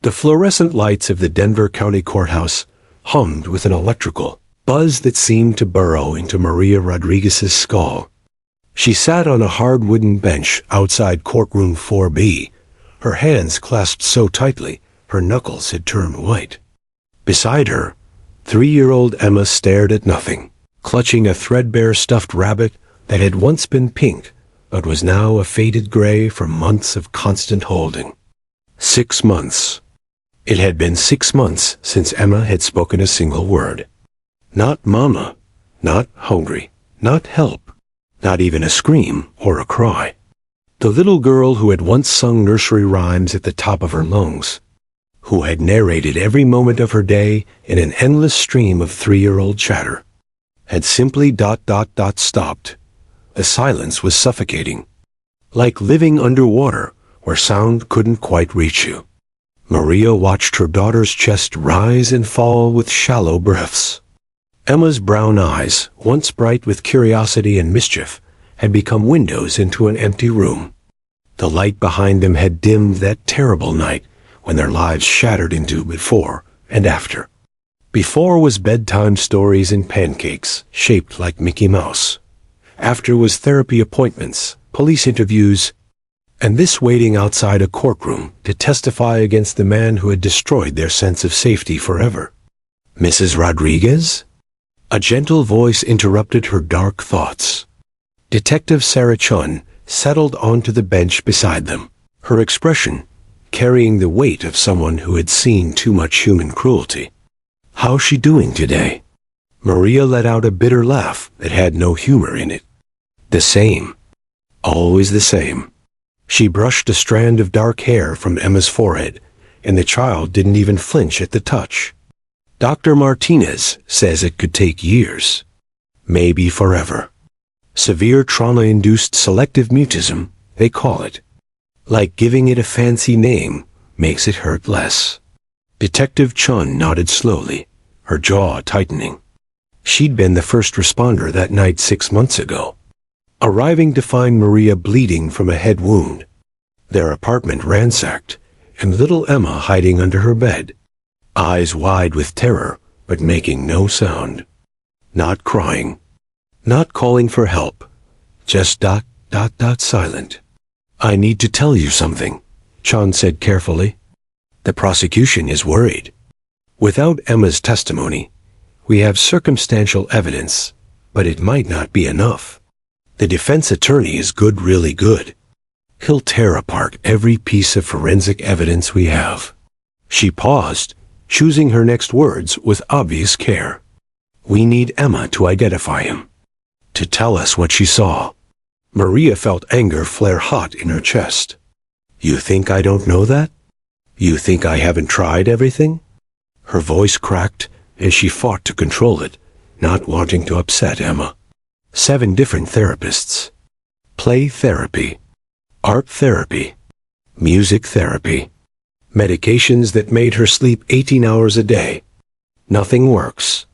The fluorescent lights of the Denver County Courthouse hummed with an electrical buzz that seemed to burrow into Maria Rodriguez's skull. She sat on a hard wooden bench outside Courtroom 4B, her hands clasped so tightly her knuckles had turned white. Beside her, 3-year-old Emma stared at nothing, clutching a threadbare stuffed rabbit that had once been pink but was now a faded gray from months of constant holding. 6 months. It had been 6 months since Emma had spoken a single word. Not mama, not hungry, not help, not even a scream or a cry. The little girl who had once sung nursery rhymes at the top of her lungs, who had narrated every moment of her day in an endless stream of 3-year-old chatter, had simply ... stopped. The silence was suffocating, like living underwater where sound couldn't quite reach you. Maria watched her daughter's chest rise and fall with shallow breaths. Emma's brown eyes, once bright with curiosity and mischief, had become windows into an empty room. The light behind them had dimmed that terrible night when their lives shattered into before and after. Before was bedtime stories and pancakes shaped like Mickey Mouse. After was therapy appointments, police interviews, and this waiting outside a courtroom to testify against the man who had destroyed their sense of safety forever. Mrs. Rodriguez? A gentle voice interrupted her dark thoughts. Detective Sarah Chun settled onto the bench beside them, her expression carrying the weight of someone who had seen too much human cruelty. "How's she doing today?" Maria let out a bitter laugh that had no humor in it. "The same. Always the same." She brushed a strand of dark hair from Emma's forehead, and the child didn't even flinch at the touch. "Dr. Martinez says it could take years, maybe forever. Severe trauma-induced selective mutism, they call it. Like giving it a fancy name makes it hurt less." Detective Chun nodded slowly, her jaw tightening. She'd been the first responder that night 6 months ago, arriving to find Maria bleeding from a head wound, their apartment ransacked, and little Emma hiding under her bed, eyes wide with terror but making no sound. Not crying, not calling for help, just ... silent. "I need to tell you something," Chun said carefully. "The prosecution is worried. Without Emma's testimony, we have circumstantial evidence, but it might not be enough. The defense attorney is good, really good. He'll tear apart every piece of forensic evidence we have." She paused, choosing her next words with obvious care. "We need Emma to identify him, to tell us what she saw." Maria felt anger flare hot in her chest. "You think I don't know that? You think I haven't tried everything?" Her voice cracked as she fought to control it, not wanting to upset Emma. 7 different therapists. Play therapy, art therapy, music therapy, medications that made her sleep 18 hours a day. Nothing works.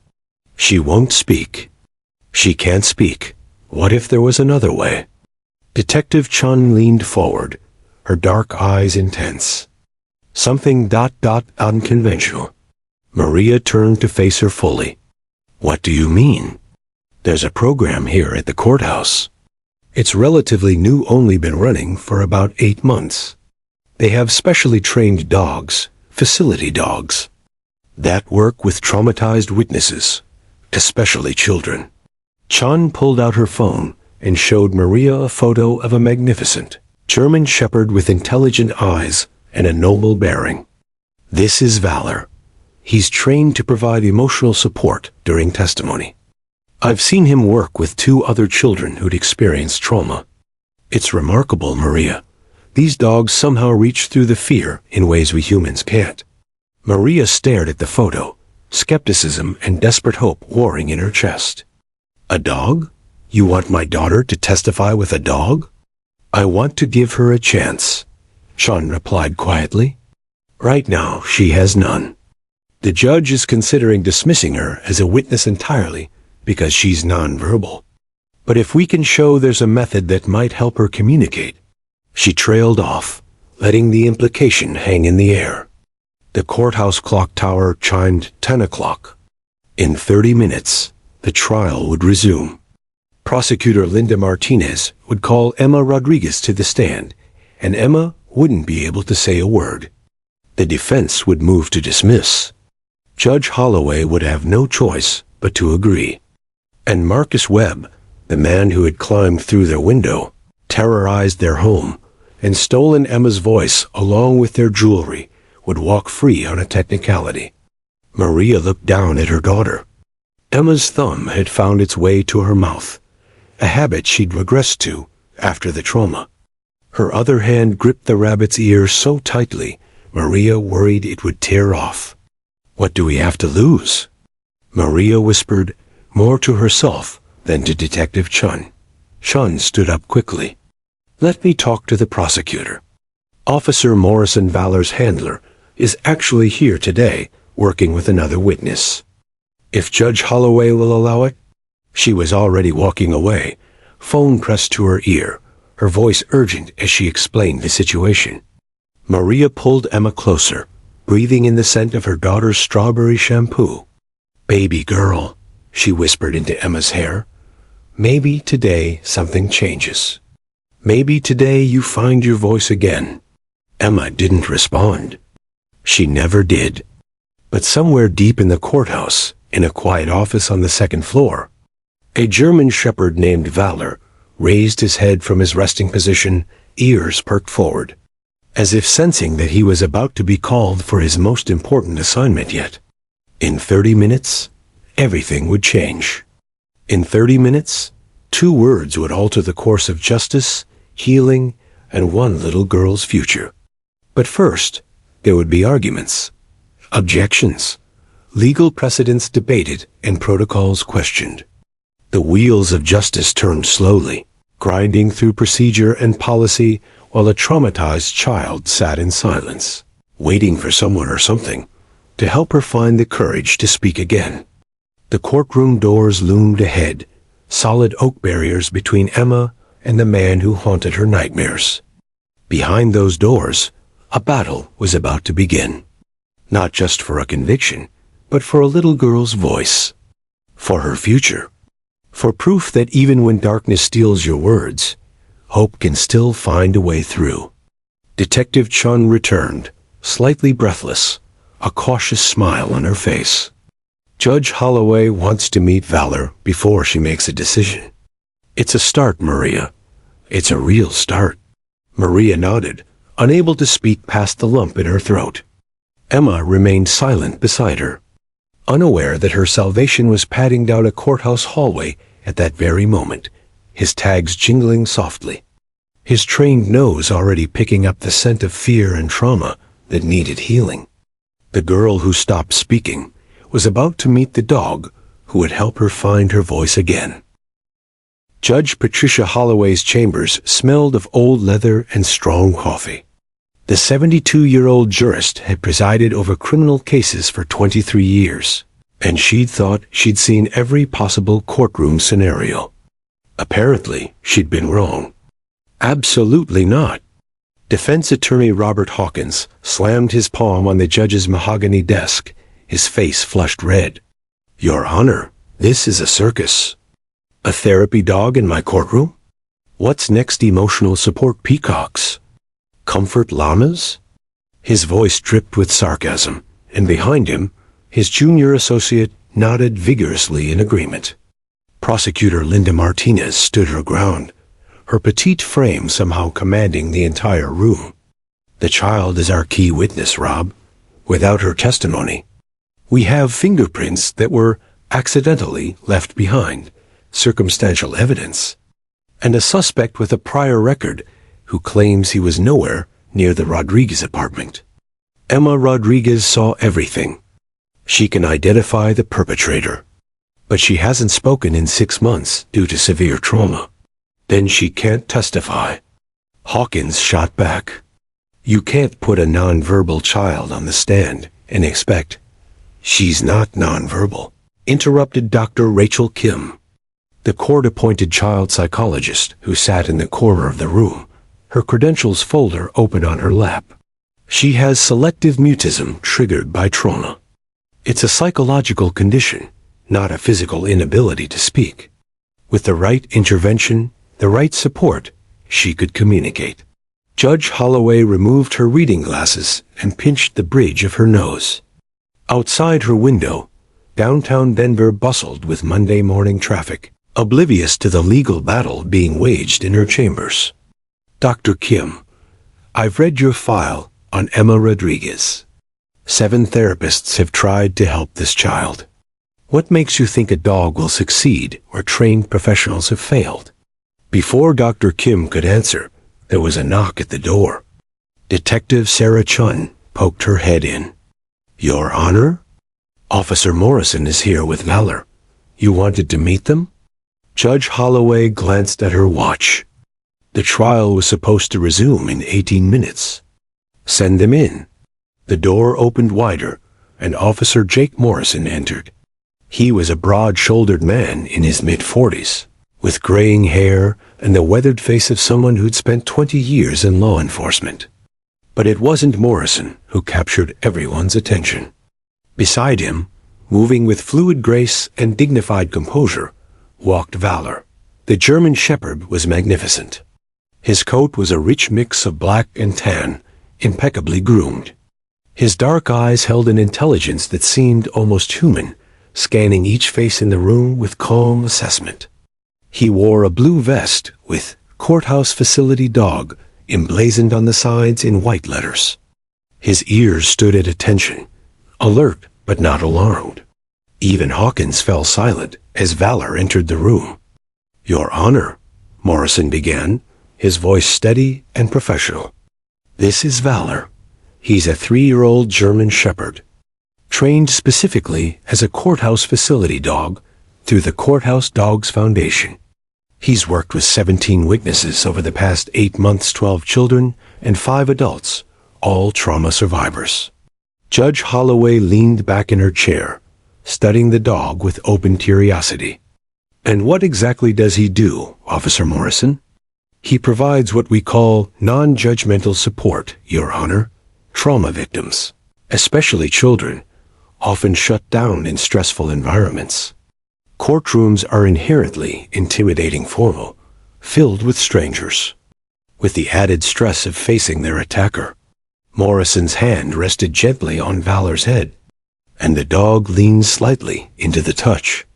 She won't speak. She can't speak. What if there was another way? Detective Chun leaned forward, her dark eyes intense. Something ... unconventional. Maria turned to face her fully. "What do you mean?" "There's a program here at the courthouse. It's relatively new, only been running for about 8 months. They have specially trained dogs, facility dogs, that work with traumatized witnesses, especially children." Chun pulled out her phone and showed Maria a photo of a magnificent German shepherd with intelligent eyes and a noble bearing. "This is Valor. He's trained to provide emotional support during testimony. I've seen him work with 2 other children who'd experienced trauma. It's remarkable, Maria. These dogs somehow reach through the fear in ways we humans can't." Maria stared at the photo, skepticism and desperate hope warring in her chest. "A dog? You want my daughter to testify with a dog?" "I want to give her a chance," Chun replied quietly. "Right now, she has none. The judge is considering dismissing her as a witness entirely because she's nonverbal. But if we can show there's a method that might help her communicate." She trailed off, letting the implication hang in the air. The courthouse clock tower chimed 10 o'clock. In 30 minutes, the trial would resume. Prosecutor Linda Martinez would call Emma Rodriguez to the stand, and Emma wouldn't be able to say a word. The defense would move to dismiss. Judge Holloway would have no choice but to agree. And Marcus Webb, the man who had climbed through their window, terrorized their home, and stolen Emma's voice along with their jewelry, would walk free on a technicality. Maria looked down at her daughter. Emma's thumb had found its way to her mouth, a habit she'd regressed to after the trauma. Her other hand gripped the rabbit's ear so tightly, Maria worried it would tear off. "What do we have to lose?" Maria whispered, more to herself than to Detective Chun. Chun stood up quickly. "Let me talk to the prosecutor. Officer Morrison Valor's handler is actually here today, working with another witness. If Judge Holloway will allow it." She was already walking away, phone pressed to her ear, her voice urgent as she explained the situation. Maria pulled Emma closer, breathing in the scent of her daughter's strawberry shampoo. "Baby girl," she whispered into Emma's hair, "maybe today something changes. Maybe today you find your voice again." Emma didn't respond. She never did. But somewhere deep in the courthouse, in a quiet office on the second floor, a German shepherd named Valor raised his head from his resting position, ears perked forward, as if sensing that he was about to be called for his most important assignment yet. In 30 minutes, everything would change. In 30 minutes, 2 words would alter the course of justice, healing, and one little girl's future. But first, there would be arguments, objections, legal precedents debated, and protocols questioned. The wheels of justice turned slowly, grinding through procedure and policy while a traumatized child sat in silence, waiting for someone or something to help her find the courage to speak again. The courtroom doors loomed ahead, solid oak barriers between Emma and the man who haunted her nightmares. Behind those doors, a battle was about to begin. Not just for a conviction, but for a little girl's voice. For her future. For proof that even when darkness steals your words, hope can still find a way through. Detective Chun returned, slightly breathless, a cautious smile on her face. "Judge Holloway wants to meet Valor before she makes a decision." "It's a start, Maria. It's a real start." Maria nodded, unable to speak past the lump in her throat. Emma remained silent beside her, unaware that her salvation was padding down a courthouse hallway at that very moment, his tags jingling softly, his trained nose already picking up the scent of fear and trauma that needed healing. The girl who stopped speaking was about to meet the dog who would help her find her voice again. Judge Patricia Holloway's chambers smelled of old leather and strong coffee. The 72-year-old jurist had presided over criminal cases for 23 years, and she'd thought she'd seen every possible courtroom scenario. Apparently, she'd been wrong. Absolutely not. Defense attorney Robert Hawkins slammed his palm on the judge's mahogany desk, his face flushed red. "Your Honor, this is a circus. A therapy dog in my courtroom? What's next, emotional support peacocks? Comfort llamas?" His voice dripped with sarcasm, and behind him, his junior associate nodded vigorously in agreement. Prosecutor Linda Martinez stood her ground, her petite frame somehow commanding the entire room. "The child is our key witness, Rob. Without her testimony, we have fingerprints that were accidentally left behind, circumstantial evidence, and a suspect with a prior record who claims he was nowhere near the Rodriguez apartment. Emma Rodriguez saw everything. She can identify the perpetrator, but she hasn't spoken in 6 months due to severe trauma. Then she can't testify." Hawkins shot back. "You can't put a nonverbal child on the stand and expect—" "She's not nonverbal," interrupted Dr. Rachel Kim, the court-appointed child psychologist who sat in the corner of the room, her credentials folder open on her lap. She has selective mutism triggered by trauma. It's a psychological condition, not a physical inability to speak. With the right intervention, the right support, she could communicate. Judge Holloway removed her reading glasses and pinched the bridge of her nose. Outside her window, downtown Denver bustled with Monday morning traffic, oblivious to the legal battle being waged in her chambers. Dr. Kim, I've read your file on Emma Rodriguez. 7 therapists have tried to help this child. What makes you think a dog will succeed where trained professionals have failed? Before Dr. Kim could answer, there was a knock at the door. Detective Sarah Chun poked her head in. Your Honor? Officer Morrison is here with Valor. You wanted to meet them? Judge Holloway glanced at her watch. The trial was supposed to resume in 18 minutes. Send them in. The door opened wider, and Officer Jake Morrison entered. He was a broad-shouldered man in his mid-40s, with graying hair and the weathered face of someone who'd spent 20 years in law enforcement. But it wasn't Morrison who captured everyone's attention. Beside him, moving with fluid grace and dignified composure, walked Valor. The German Shepherd was magnificent. His coat was a rich mix of black and tan, impeccably groomed. His dark eyes held an intelligence that seemed almost human, scanning each face in the room with calm assessment. He wore a blue vest with Courthouse Facility Dog emblazoned on the sides in white letters. His ears stood at attention, alert but not alarmed. Even Hawkins fell silent as Valor entered the room. Your Honor, Morrison began, his voice steady and professional. This is Valor. He's a 3-year-old German Shepherd, trained specifically as a courthouse facility dog through the Courthouse Dogs Foundation. He's worked with 17 witnesses over the past 8 months, 12 children and 5 adults, all trauma survivors. Judge Holloway leaned back in her chair, studying the dog with open curiosity. And what exactly does he do, Officer Morrison? He provides what we call non-judgmental support, Your Honor. Trauma victims, especially children, often shut down in stressful environments. Courtrooms are inherently intimidating, formal, filled with strangers, with the added stress of facing their attacker. Morrison's hand rested gently on Valor's head, and the dog leaned slightly into the touch.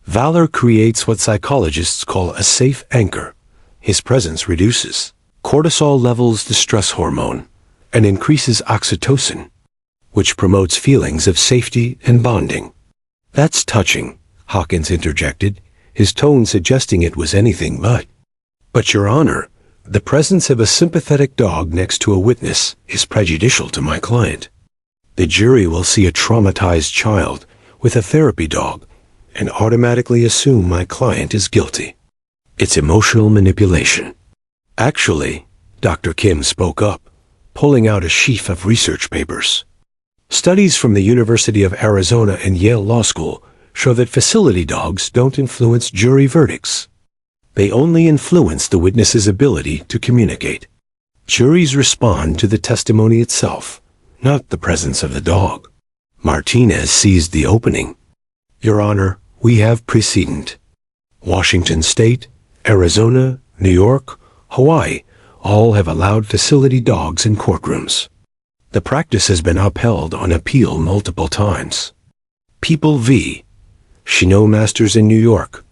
Valor creates what psychologists call a safe anchor. His presence reduces cortisol levels, the stress hormone, and increases oxytocin, which promotes feelings of safety and bonding. That's touching, Hawkins interjected, his tone suggesting it was anything but. But Your Honor, the presence of a sympathetic dog next to a witness is prejudicial to my client. The jury will see a traumatized child with a therapy dog and automatically assume my client is guilty. It's emotional manipulation. Actually, Dr. Kim spoke up, pulling out a sheaf of research papers. Studies from the University of Arizona and Yale Law School show that facility dogs don't influence jury verdicts. They only influence the witness's ability to communicate. Juries respond to the testimony itself, not the presence of the dog. Martinez seized the opening. Your Honor, we have precedent. Washington State, Arizona, New York, Hawaii, all have allowed facility dogs in courtrooms. The practice has been upheld on appeal multiple times. People v. Chinot Masters in New York.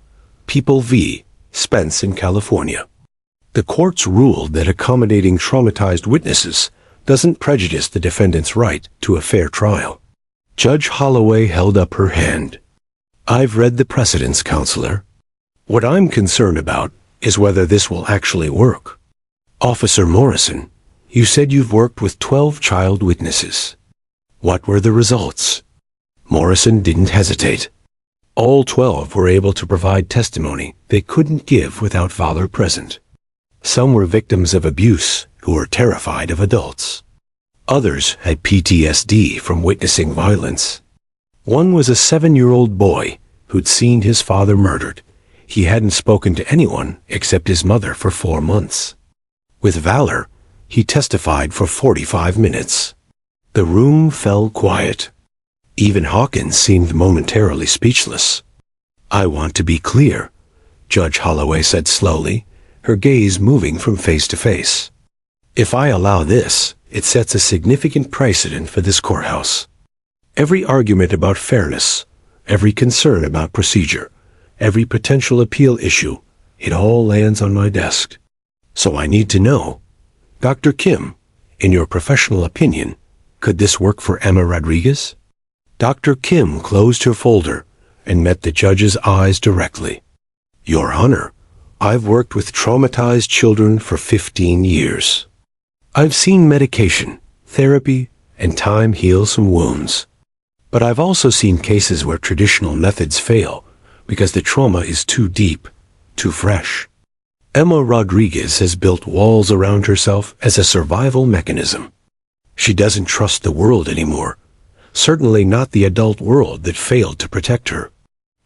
People v. Spence in California. The courts ruled that accommodating traumatized witnesses doesn't prejudice the defendant's right to a fair trial. Judge Holloway held up her hand. I've read the precedents, Counselor. What I'm concerned about is whether this will actually work. Officer Morrison, you said you've worked with 12 child witnesses. What were the results? Morrison didn't hesitate. All 12 were able to provide testimony they couldn't give without Valor present. Some were victims of abuse who were terrified of adults. Others had PTSD from witnessing violence. One was a 7-year-old boy who'd seen his father murdered. He hadn't spoken to anyone except his mother for 4 months. With Valor, he testified for 45 minutes. The room fell quiet. Even Hawkins seemed momentarily speechless. "I want to be clear," Judge Holloway said slowly, her gaze moving from face to face. "If I allow this, it sets a significant precedent for this courthouse. Every argument about fairness, every concern about procedure, every potential appeal issue, it all lands on my desk. So I need to know, Dr. Kim, in your professional opinion, could this work for Emma Rodriguez?" Dr. Kim closed her folder and met the judge's eyes directly. "Your Honor, I've worked with traumatized children for 15 years. I've seen medication, therapy, and time heal some wounds. But I've also seen cases where traditional methods fail because the trauma is too deep, too fresh. Emma Rodriguez has built walls around herself as a survival mechanism. She doesn't trust the world anymore, certainly not the adult world that failed to protect her."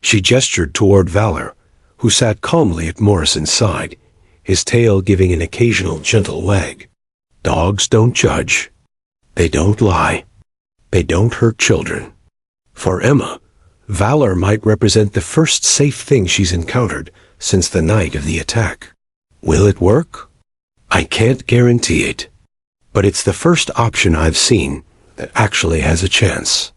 She gestured toward Valor, who sat calmly at Morrison's side, his tail giving an occasional gentle wag. "Dogs don't judge. They don't lie. They don't hurt children. For Emma, Valor might represent the first safe thing she's encountered since the night of the attack. Will it work? I can't guarantee it. But it's the first option I've seen that actually has a chance."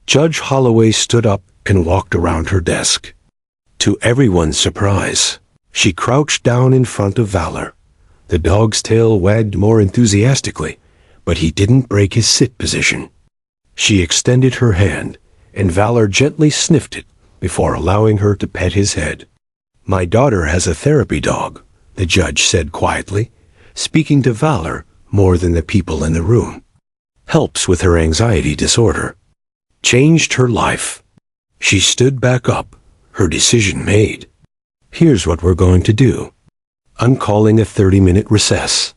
Judge Holloway stood up and walked around her desk. To everyone's surprise, she crouched down in front of Valor. The dog's tail wagged more enthusiastically, but he didn't break his sit position. She extended her hand, and Valor gently sniffed it before allowing her to pet his head. "My daughter has a therapy dog," the judge said quietly, speaking to Valor more than the people in the room. "Helps with her anxiety disorder. Changed her life." She stood back up, her decision made. "Here's what we're going to do. I'm calling a 30-minute recess.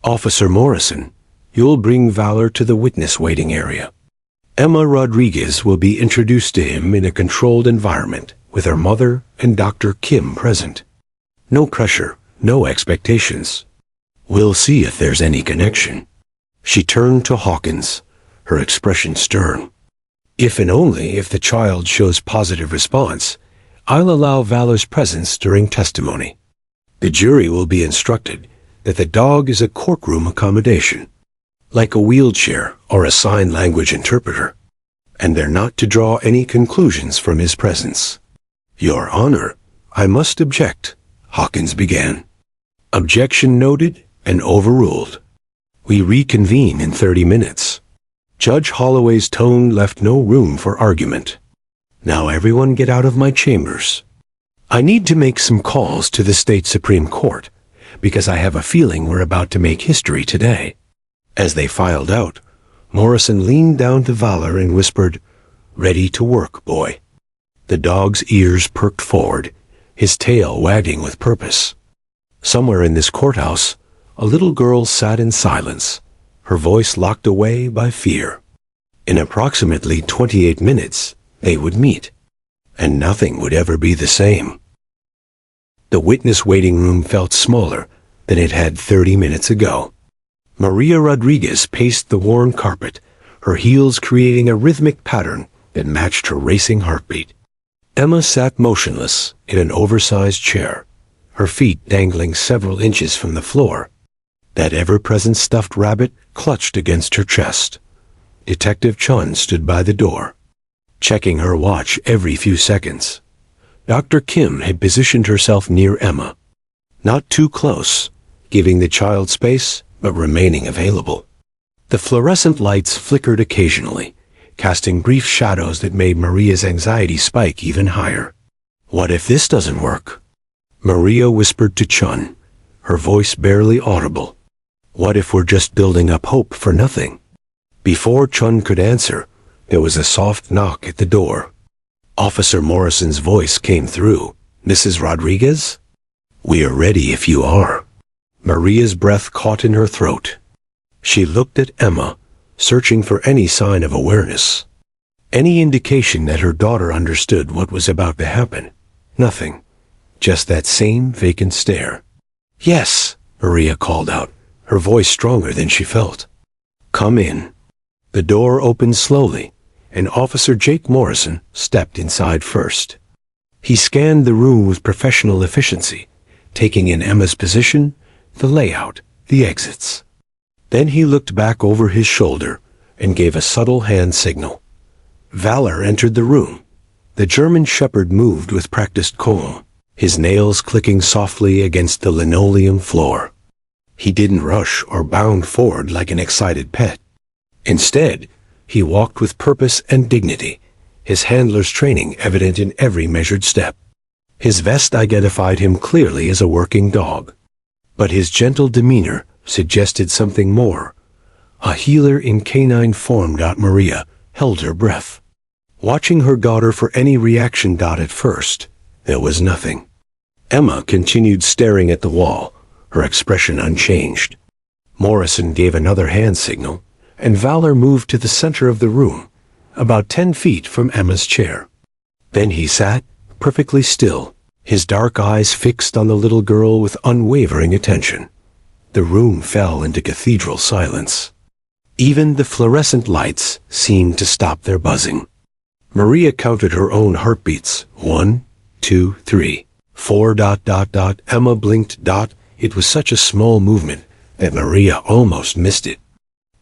Officer Morrison, you'll bring Valor to the witness waiting area. Emma Rodriguez will be introduced to him in a controlled environment with her mother and Dr. Kim present. No pressure, no expectations. We'll see if there's any connection." She turned to Hawkins, her expression stern. "If and only if the child shows positive response, I'll allow Valor's presence during testimony. The jury will be instructed that the dog is a courtroom accommodation, like a wheelchair or a sign language interpreter, and they're not to draw any conclusions from his presence." "Your Honor, I must object," Hawkins began. "Objection noted and overruled. We reconvene in 30 minutes. Judge Holloway's tone left no room for argument. "Now everyone get out of my chambers. I need to make some calls to the state Supreme Court, because I have a feeling we're about to make history today." As they filed out, Morrison leaned down to Valor and whispered, "Ready to work, boy." The dog's ears perked forward, his tail wagging with purpose. Somewhere in this courthouse, a little girl sat in silence, her voice locked away by fear. In approximately 28 minutes, they would meet, and nothing would ever be the same. The witness waiting room felt smaller than it had 30 minutes ago. Maria Rodriguez paced the worn carpet, her heels creating a rhythmic pattern that matched her racing heartbeat. Emma sat motionless in an oversized chair, her feet dangling several inches from the floor. That ever-present stuffed rabbit clutched against her chest. Detective Chun stood by the door, checking her watch every few seconds. Dr. Kim had positioned herself near Emma, not too close, giving the child space but remaining available. The fluorescent lights flickered occasionally, casting brief shadows that made Maria's anxiety spike even higher. "What if this doesn't work?" Maria whispered to Chun, her voice barely audible. "What if we're just building up hope for nothing?" Before Chun could answer, there was a soft knock at the door. Officer Morrison's voice came through. "Mrs. Rodriguez?" "We are ready if you are." Maria's breath caught in her throat. She looked at Emma, searching for any sign of awareness, any indication that her daughter understood what was about to happen. Nothing. Just that same vacant stare. "Yes," Maria called out, her voice stronger than she felt. "Come in." The door opened slowly, and Officer Jake Morrison stepped inside first. He scanned the room with professional efficiency, taking in Emma's position, the layout, the exits. Then he looked back over his shoulder and gave a subtle hand signal. Valor entered the room. The German Shepherd moved with practiced calm, his nails clicking softly against the linoleum floor. He didn't rush or bound forward like an excited pet. Instead, he walked with purpose and dignity, his handler's training evident in every measured step. His vest identified him clearly as a working dog, but his gentle demeanor suggested something more. A healer in canine form. Maria held her breath, watching her daughter for any reaction. At first, there was nothing. Emma continued staring at the wall, her expression unchanged. Morrison gave another hand signal, and Valor moved to the center of the room, about 10 feet from Emma's chair. Then he sat, perfectly still, his dark eyes fixed on the little girl with unwavering attention. The room fell into cathedral silence. Even the fluorescent lights seemed to stop their buzzing. Maria counted her own heartbeats. 1, 2, 3, 4. Emma blinked. It was such a small movement that Maria almost missed it.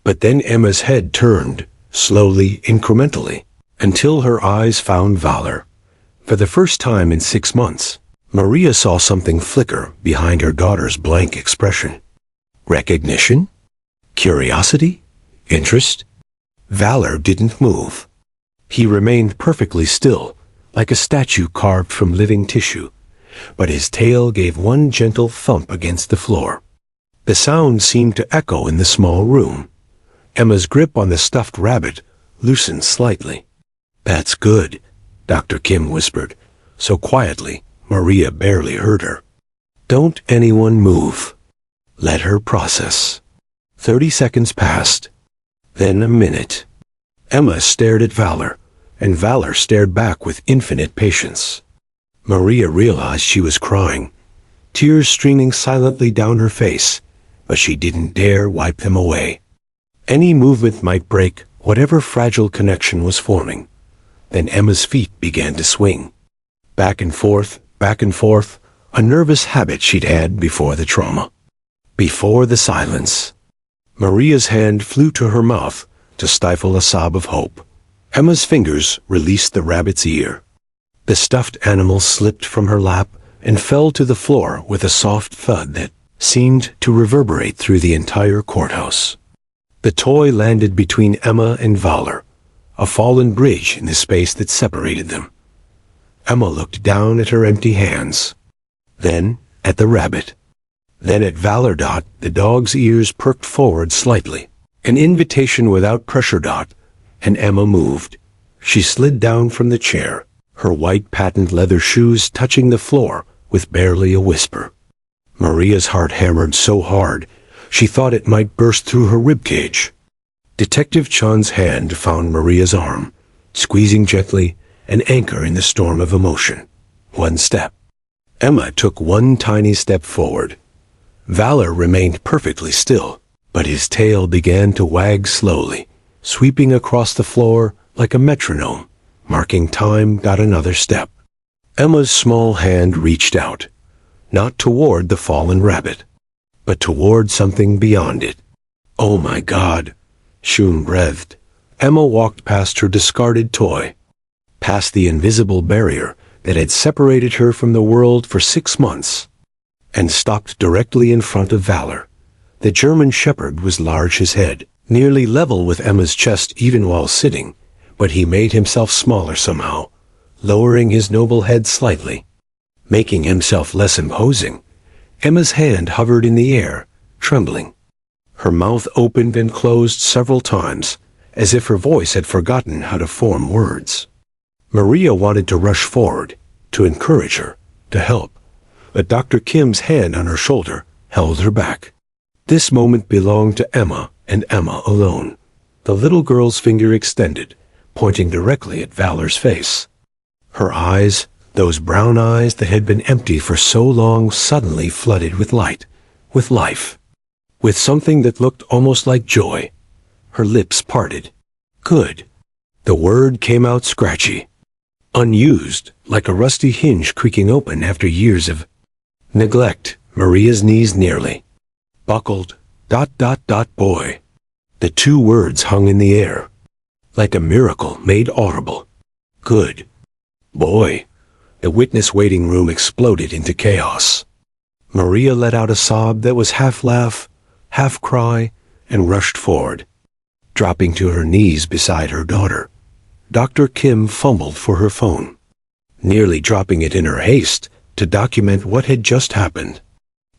But then Emma's head turned, slowly, incrementally, until her eyes found Valor. For the first time in 6 months, Maria saw something flicker behind her daughter's blank expression. Recognition? Curiosity? Interest? Valor didn't move. He remained perfectly still, like a statue carved from living tissue, but his tail gave one gentle thump against the floor. The sound seemed to echo in the small room. Emma's grip on the stuffed rabbit loosened slightly. "That's good," Dr. Kim whispered, so quietly Maria barely heard her. "Don't anyone move. Let her process." 30 seconds passed, then a minute. Emma stared at Valor, and Valor stared back with infinite patience. Maria realized she was crying, tears streaming silently down her face, but she didn't dare wipe them away. Any movement might break whatever fragile connection was forming. Then Emma's feet began to swing. Back and forth, a nervous habit she'd had before the trauma. Before the silence. Maria's hand flew to her mouth to stifle a sob of hope. Emma's fingers released the rabbit's ear. The stuffed animal slipped from her lap and fell to the floor with a soft thud that seemed to reverberate through the entire courthouse. The toy landed between Emma and Valor, a fallen bridge in the space that separated them. Emma looked down at her empty hands, then at the rabbit, then at Valor. The dog's ears perked forward slightly, an invitation without pressure. And Emma moved. She slid down from the chair, her white patent leather shoes touching the floor with barely a whisper. Maria's heart hammered so hard, she thought it might burst through her ribcage. Detective Chun's hand found Maria's arm, squeezing gently, an anchor in the storm of emotion. One step. Emma took one tiny step forward. Valor remained perfectly still, but his tail began to wag slowly, sweeping across the floor like a metronome, marking time. Another step. Emma's small hand reached out, not toward the fallen rabbit, but toward something beyond it. "Oh my God," Shun breathed. Emma walked past her discarded toy, past the invisible barrier that had separated her from the world for 6 months, and stopped directly in front of Valor. The German Shepherd was large, his head nearly level with Emma's chest even while sitting, but he made himself smaller somehow, lowering his noble head slightly, making himself less imposing. Emma's hand hovered in the air, trembling. Her mouth opened and closed several times, as if her voice had forgotten how to form words. Maria wanted to rush forward, to encourage her, to help, but Dr. Kim's hand on her shoulder held her back. This moment belonged to Emma and Emma alone. The little girl's finger extended, pointing directly at Valor's face. Her eyes, those brown eyes that had been empty for so long, suddenly flooded with light, with life. with something that looked almost like joy. Her lips parted. Good. The word came out scratchy. Unused, like a rusty hinge creaking open after years of neglect. Maria's knees nearly buckled. ... boy. The two words hung in the air, like a miracle made audible. Good boy. The witness waiting room exploded into chaos. Maria let out a sob that was half laugh, half cry, and rushed forward, dropping to her knees beside her daughter. Dr. Kim fumbled for her phone, nearly dropping it in her haste to document what had just happened.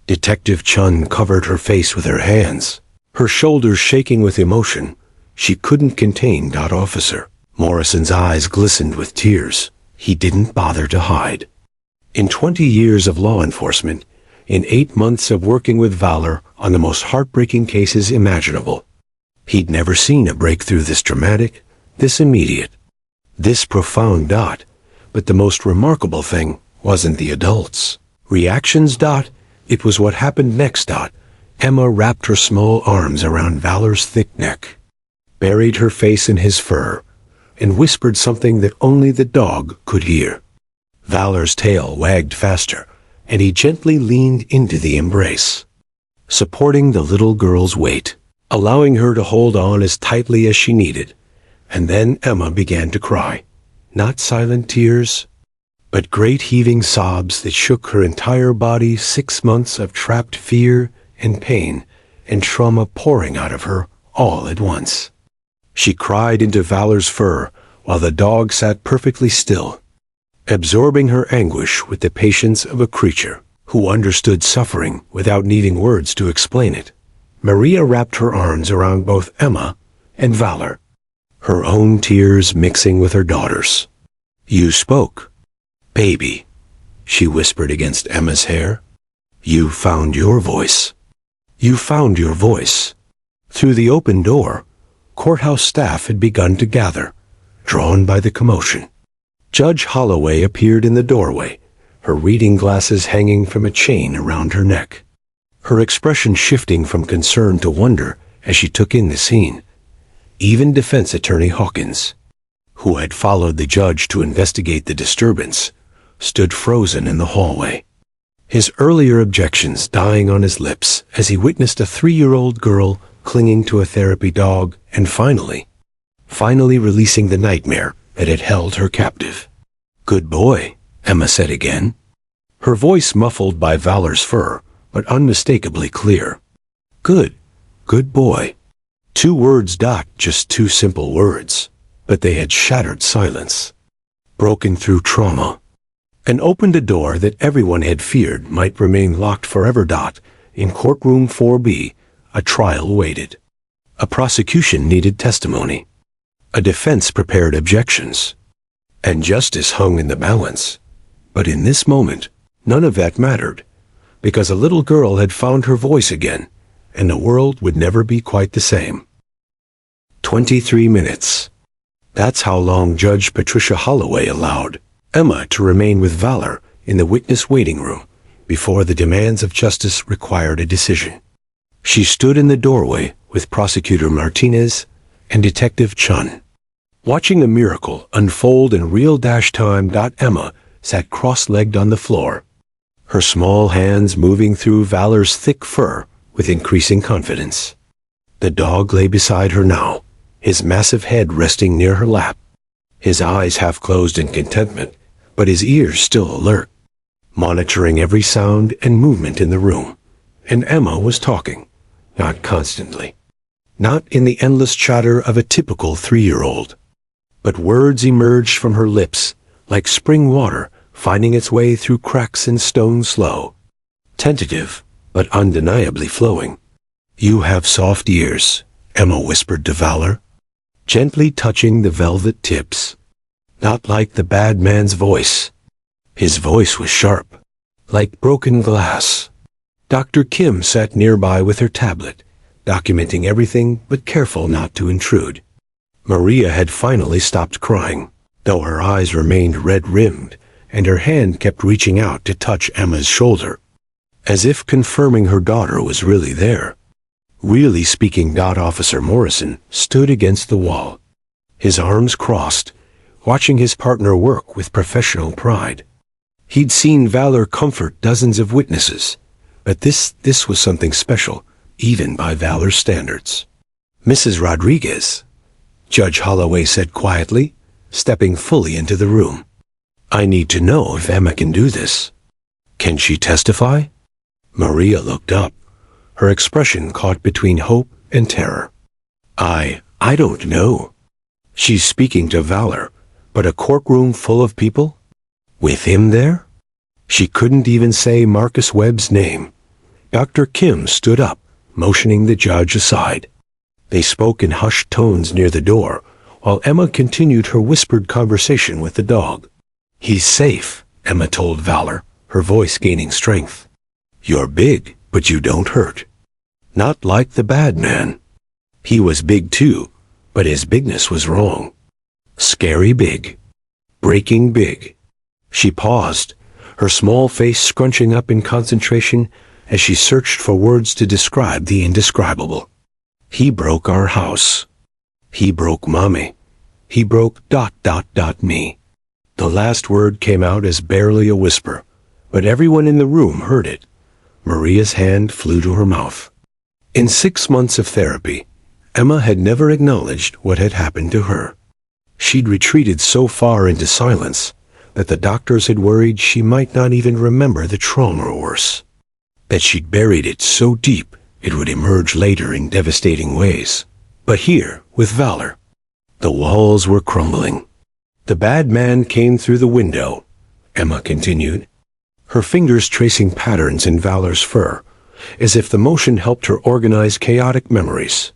Detective Chun covered her face with her hands, her shoulders shaking with emotion. She couldn't contain Officer Morrison's eyes glistened with tears. He didn't bother to hide. In 20 years of law enforcement, in 8 months of working with Valor on the most heartbreaking cases imaginable, he'd never seen a breakthrough this dramatic, this immediate, this profound. But the most remarkable thing wasn't the adults' reactions. It was what happened next. Emma wrapped her small arms around Valor's thick neck, buried her face in his fur, and whispered something that only the dog could hear. Valor's tail wagged faster, and he gently leaned into the embrace, supporting the little girl's weight, allowing her to hold on as tightly as she needed. And then Emma began to cry. Not silent tears, but great heaving sobs that shook her entire body. 6 months of trapped fear and pain and trauma pouring out of her all at once. She cried into Valor's fur while the dog sat perfectly still, absorbing her anguish with the patience of a creature who understood suffering without needing words to explain it. Maria wrapped her arms around both Emma and Valor, her own tears mixing with her daughter's. You spoke, baby, she whispered against Emma's hair. You found your voice. You found your voice. Through the open door, courthouse staff had begun to gather, drawn by the commotion. Judge Holloway appeared in the doorway, her reading glasses hanging from a chain around her neck, her expression shifting from concern to wonder as she took in the scene. Even defense attorney Hawkins, who had followed the judge to investigate the disturbance, stood frozen in the hallway, his earlier objections dying on his lips as he witnessed a 3-year-old girl clinging to a therapy dog and finally releasing the nightmare that had held her captive. Good boy, Emma said again, her voice muffled by Valor's fur, but unmistakably clear. Good boy. 2 words. Just 2 simple words, but they had shattered silence, broken through trauma, and opened a door that everyone had feared might remain locked forever. In courtroom 4B, a trial waited. A prosecution needed testimony. A defense prepared objections. And justice hung in the balance. But in this moment, none of that mattered, because a little girl had found her voice again, and the world would never be quite the same. 23 minutes. That's how long Judge Patricia Holloway allowed Emma to remain with Valor in the witness waiting room before the demands of justice required a decision. She stood in the doorway with Prosecutor Martinez and Detective Chun, watching a miracle unfold in real time. Emma sat cross-legged on the floor, her small hands moving through Valor's thick fur with increasing confidence. The dog lay beside her now, his massive head resting near her lap, his eyes half closed in contentment, but his ears still alert, monitoring every sound and movement in the room. And Emma was talking, not constantly, not in the endless chatter of a typical 3-year-old, but words emerged from her lips like spring water finding its way through cracks in stone, slow, tentative, but undeniably flowing. You have soft ears, Emma whispered to Valor, gently touching the velvet tips. Not like the bad man's voice. His voice was sharp, like broken glass. Dr. Kim sat nearby with her tablet, documenting everything but careful not to intrude. Maria had finally stopped crying, though her eyes remained red-rimmed, and her hand kept reaching out to touch Emma's shoulder, as if confirming her daughter was really there. Really speaking, Officer Morrison stood against the wall, his arms crossed, watching his partner work with professional pride. He'd seen Valor comfort dozens of witnesses, but this was something special, even by Valor's standards. "Mrs. Rodriguez," Judge Holloway said quietly, stepping fully into the room. "I need to know if Emma can do this. Can she testify?" Maria looked up, her expression caught between hope and terror. I don't know. She's speaking to Valor, but a courtroom full of people? With him there? She couldn't even say Marcus Webb's name. Dr. Kim stood up, motioning the judge aside. They spoke in hushed tones near the door, while Emma continued her whispered conversation with the dog. "He's safe," Emma told Valor, her voice gaining strength. "You're big, but you don't hurt. Not like the bad man. He was big too, but his bigness was wrong. Scary big. Breaking big." She paused, her small face scrunching up in concentration as she searched for words to describe the indescribable. "He broke our house. He broke Mommy. He broke ... me." The last word came out as barely a whisper, but everyone in the room heard it. Maria's hand flew to her mouth. In 6 months of therapy, Emma had never acknowledged what had happened to her. She'd retreated so far into silence that the doctors had worried she might not even remember the trauma, or worse, that she'd buried it so deep it would emerge later in devastating ways. But here, with Valor, the walls were crumbling. "The bad man came through the window," Emma continued, her fingers tracing patterns in Valor's fur, as if the motion helped her organize chaotic memories.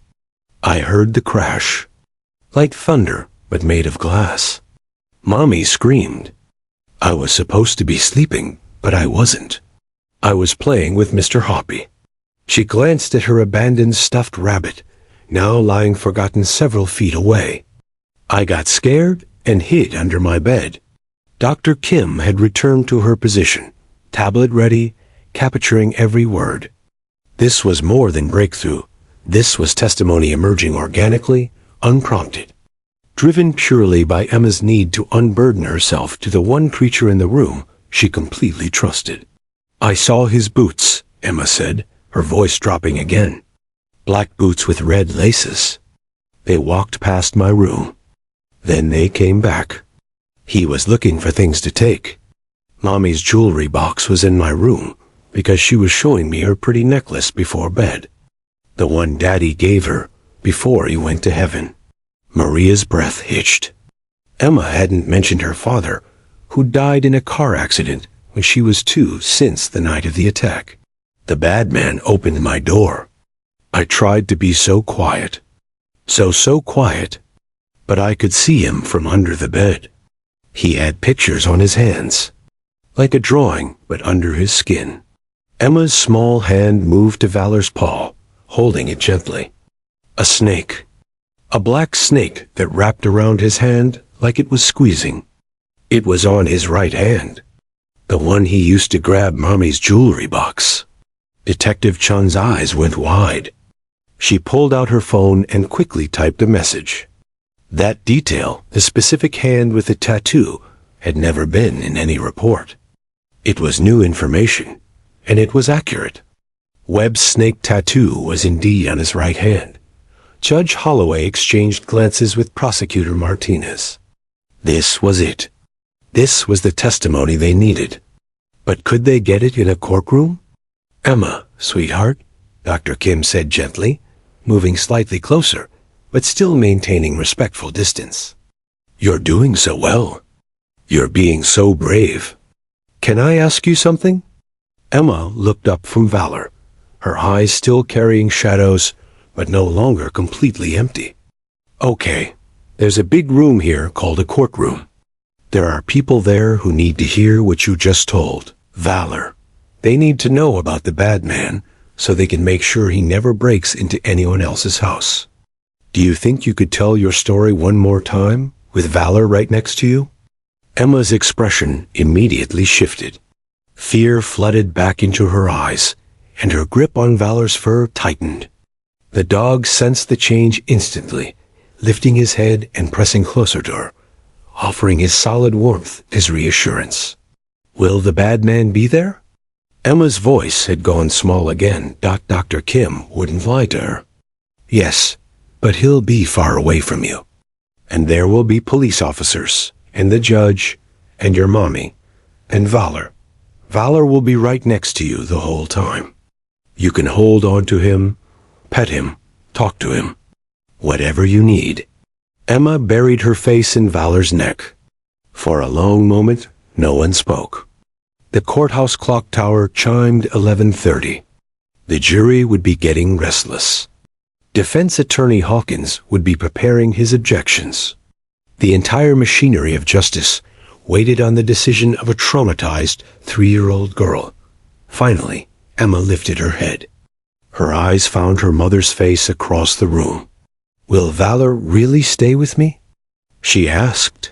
"I heard the crash, like thunder, but made of glass. Mommy screamed. I was supposed to be sleeping, but I wasn't. I was playing with Mr. Hoppy." She glanced at her abandoned stuffed rabbit, now lying forgotten several feet away. "I got scared and hid under my bed." Dr. Kim had returned to her position, tablet ready, capturing every word. This was more than breakthrough. This was testimony emerging organically, unprompted, driven purely by Emma's need to unburden herself to the one creature in the room she completely trusted. "I saw his boots," Emma said, her voice dropping again. "Black boots with red laces. They walked past my room. Then they came back. He was looking for things to take. Mommy's jewelry box was in my room because she was showing me her pretty necklace before bed. The one Daddy gave her before he went to heaven." Maria's breath hitched. Emma hadn't mentioned her father, who died in a car accident when she was 2 since the night of the attack. "The bad man opened my door. I tried to be so quiet. So quiet. But I could see him from under the bed. He had pictures on his hands, like a drawing, but under his skin." Emma's small hand moved to Valor's paw, holding it gently. A snake. A black snake that wrapped around his hand like it was squeezing. It was on his right hand, the one he used to grab Mommy's jewelry box. Detective Chun's eyes went wide. She pulled out her phone and quickly typed a message. That detail, the specific hand with the tattoo, had never been in any report. It was new information, and it was accurate. Webb's snake tattoo was indeed on his right hand. Judge Holloway exchanged glances with Prosecutor Martinez. This was it. This was the testimony they needed. But could they get it in a courtroom? "Emma, sweetheart," Dr. Kim said gently, moving slightly closer, but still maintaining respectful distance. "You're doing so well. You're being so brave. Can I ask you something?" Emma looked up from Valor, her eyes still carrying shadows, but no longer completely empty. "Okay, there's a big room here called a courtroom. There are people there who need to hear what you just told. Valor. They need to know about the bad man so they can make sure he never breaks into anyone else's house. Do you think you could tell your story one more time, with Valor right next to you?" Emma's expression immediately shifted. Fear flooded back into her eyes, and her grip on Valor's fur tightened. The dog sensed the change instantly, lifting his head and pressing closer to her, offering his solid warmth as reassurance. Will the bad man be there? Emma's voice had gone small again. Dr. Kim wouldn't lie to her. Yes, but he'll be far away from you. And there will be police officers, and the judge, and your mommy, and Valor. Valor will be right next to you the whole time. You can hold on to him, pet him, talk to him. Whatever you need. Emma buried her face in Valor's neck. For a long moment, no one spoke. The courthouse clock tower chimed 11:30. The jury would be getting restless. Defense attorney Hawkins would be preparing his objections. The entire machinery of justice waited on the decision of a traumatized 3-year-old girl. Finally, Emma lifted her head. Her eyes found her mother's face across the room. Will Valor really stay with me? She asked.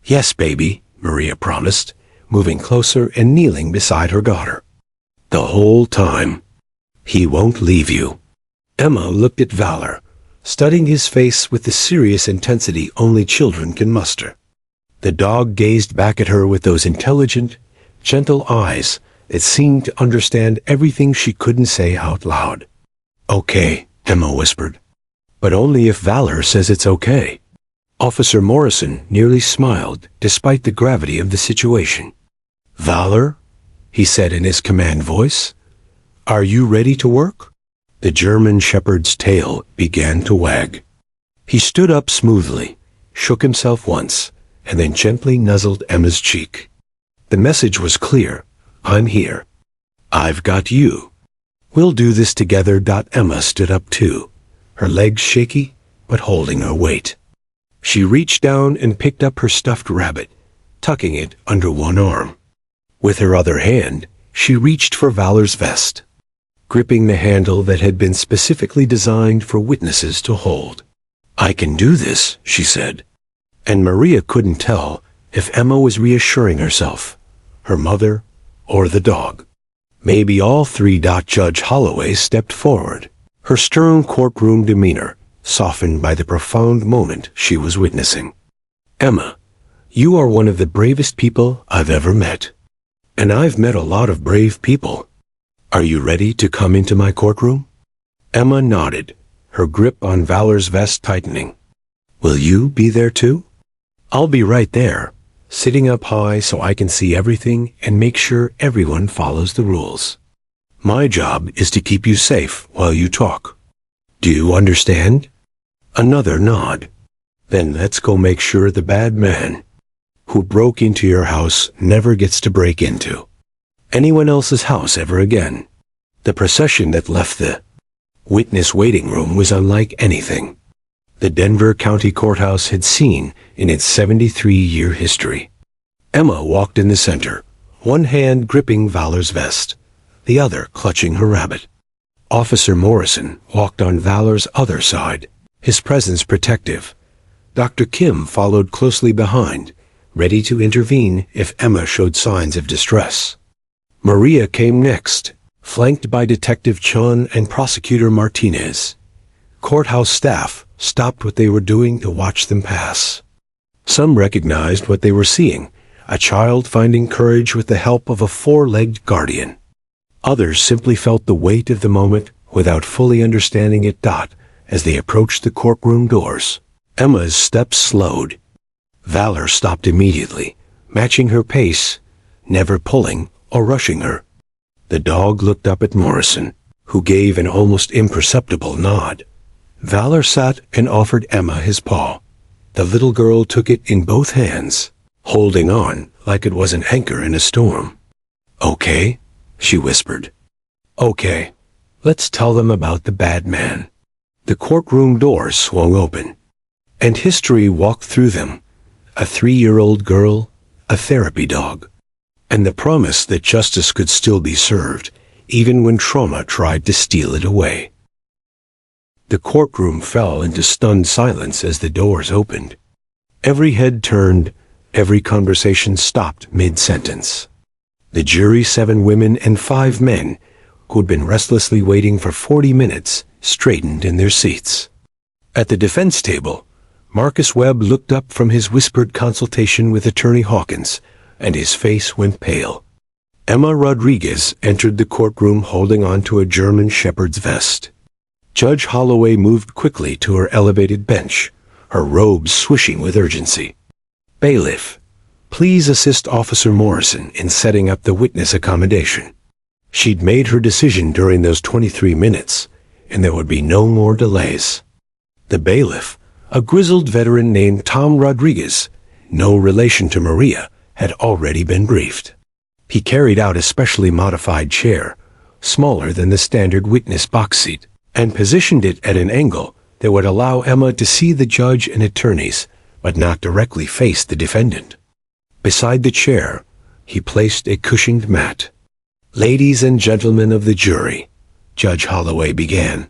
Yes, baby, Maria promised, moving closer and kneeling beside her daughter. The whole time. He won't leave you. Emma looked at Valor, studying his face with the serious intensity only children can muster. The dog gazed back at her with those intelligent, gentle eyes that seemed to understand everything she couldn't say out loud. Okay, Emma whispered. But only if Valor says it's okay. Officer Morrison nearly smiled despite the gravity of the situation. Valor, he said in his command voice, are you ready to work? The German shepherd's tail began to wag. He stood up smoothly, shook himself once, and then gently nuzzled Emma's cheek. The message was clear. I'm here. I've got you. We'll do this together. Emma stood up too, her legs shaky, but holding her weight. She reached down and picked up her stuffed rabbit, tucking it under one arm. With her other hand, she reached for Valor's vest, gripping the handle that had been specifically designed for witnesses to hold. I can do this, she said. And Maria couldn't tell if Emma was reassuring herself, her mother, or the dog. Maybe all three. Judge Holloway stepped forward, her stern courtroom demeanor softened by the profound moment she was witnessing. Emma, you are one of the bravest people I've ever met. And I've met a lot of brave people. Are you ready to come into my courtroom? Emma nodded, her grip on Valor's vest tightening. Will you be there too? I'll be right there, sitting up high so I can see everything and make sure everyone follows the rules. My job is to keep you safe while you talk. Do you understand? Another nod. Then let's go make sure the bad man who broke into your house never gets to break into anyone else's house ever again. The procession that left the witness waiting room was unlike anything the Denver County Courthouse had seen in its 73-year history. Emma walked in the center, one hand gripping Valor's vest, the other clutching her rabbit. Officer Morrison walked on Valor's other side, his presence protective. Dr. Kim followed closely behind, ready to intervene if Emma showed signs of distress. Maria came next, flanked by Detective Chun and Prosecutor Martinez. Courthouse staff stopped what they were doing to watch them pass. Some recognized what they were seeing, a child finding courage with the help of a 4-legged guardian. Others simply felt the weight of the moment without fully understanding it. As they approached the courtroom doors, Emma's steps slowed. Valor stopped immediately, matching her pace, never pulling or rushing her. The dog looked up at Morrison, who gave an almost imperceptible nod. Valor sat and offered Emma his paw. The little girl took it in both hands, holding on like it was an anchor in a storm. Okay, she whispered. Okay, let's tell them about the bad man. The courtroom doors swung open, and history walked through them. A 3-year-old girl, a therapy dog, and the promise that justice could still be served, even when trauma tried to steal it away. The courtroom fell into stunned silence as the doors opened. Every head turned, every conversation stopped mid-sentence. The jury, 7 women and 5 men, who'd been restlessly waiting for 40 minutes, straightened in their seats. At the defense table, Marcus Webb looked up from his whispered consultation with Attorney Hawkins, and his face went pale. Emma Rodriguez entered the courtroom holding on to a German shepherd's vest. Judge Holloway moved quickly to her elevated bench, her robes swishing with urgency. "Bailiff, please assist Officer Morrison in setting up the witness accommodation." She'd made her decision during those 23 minutes, and there would be no more delays. The bailiff, a grizzled veteran named Tom Rodriguez, no relation to Maria, had already been briefed. He carried out a specially modified chair, smaller than the standard witness box seat, and positioned it at an angle that would allow Emma to see the judge and attorneys, but not directly face the defendant. Beside the chair, he placed a cushioned mat. "Ladies and gentlemen of the jury," Judge Holloway began,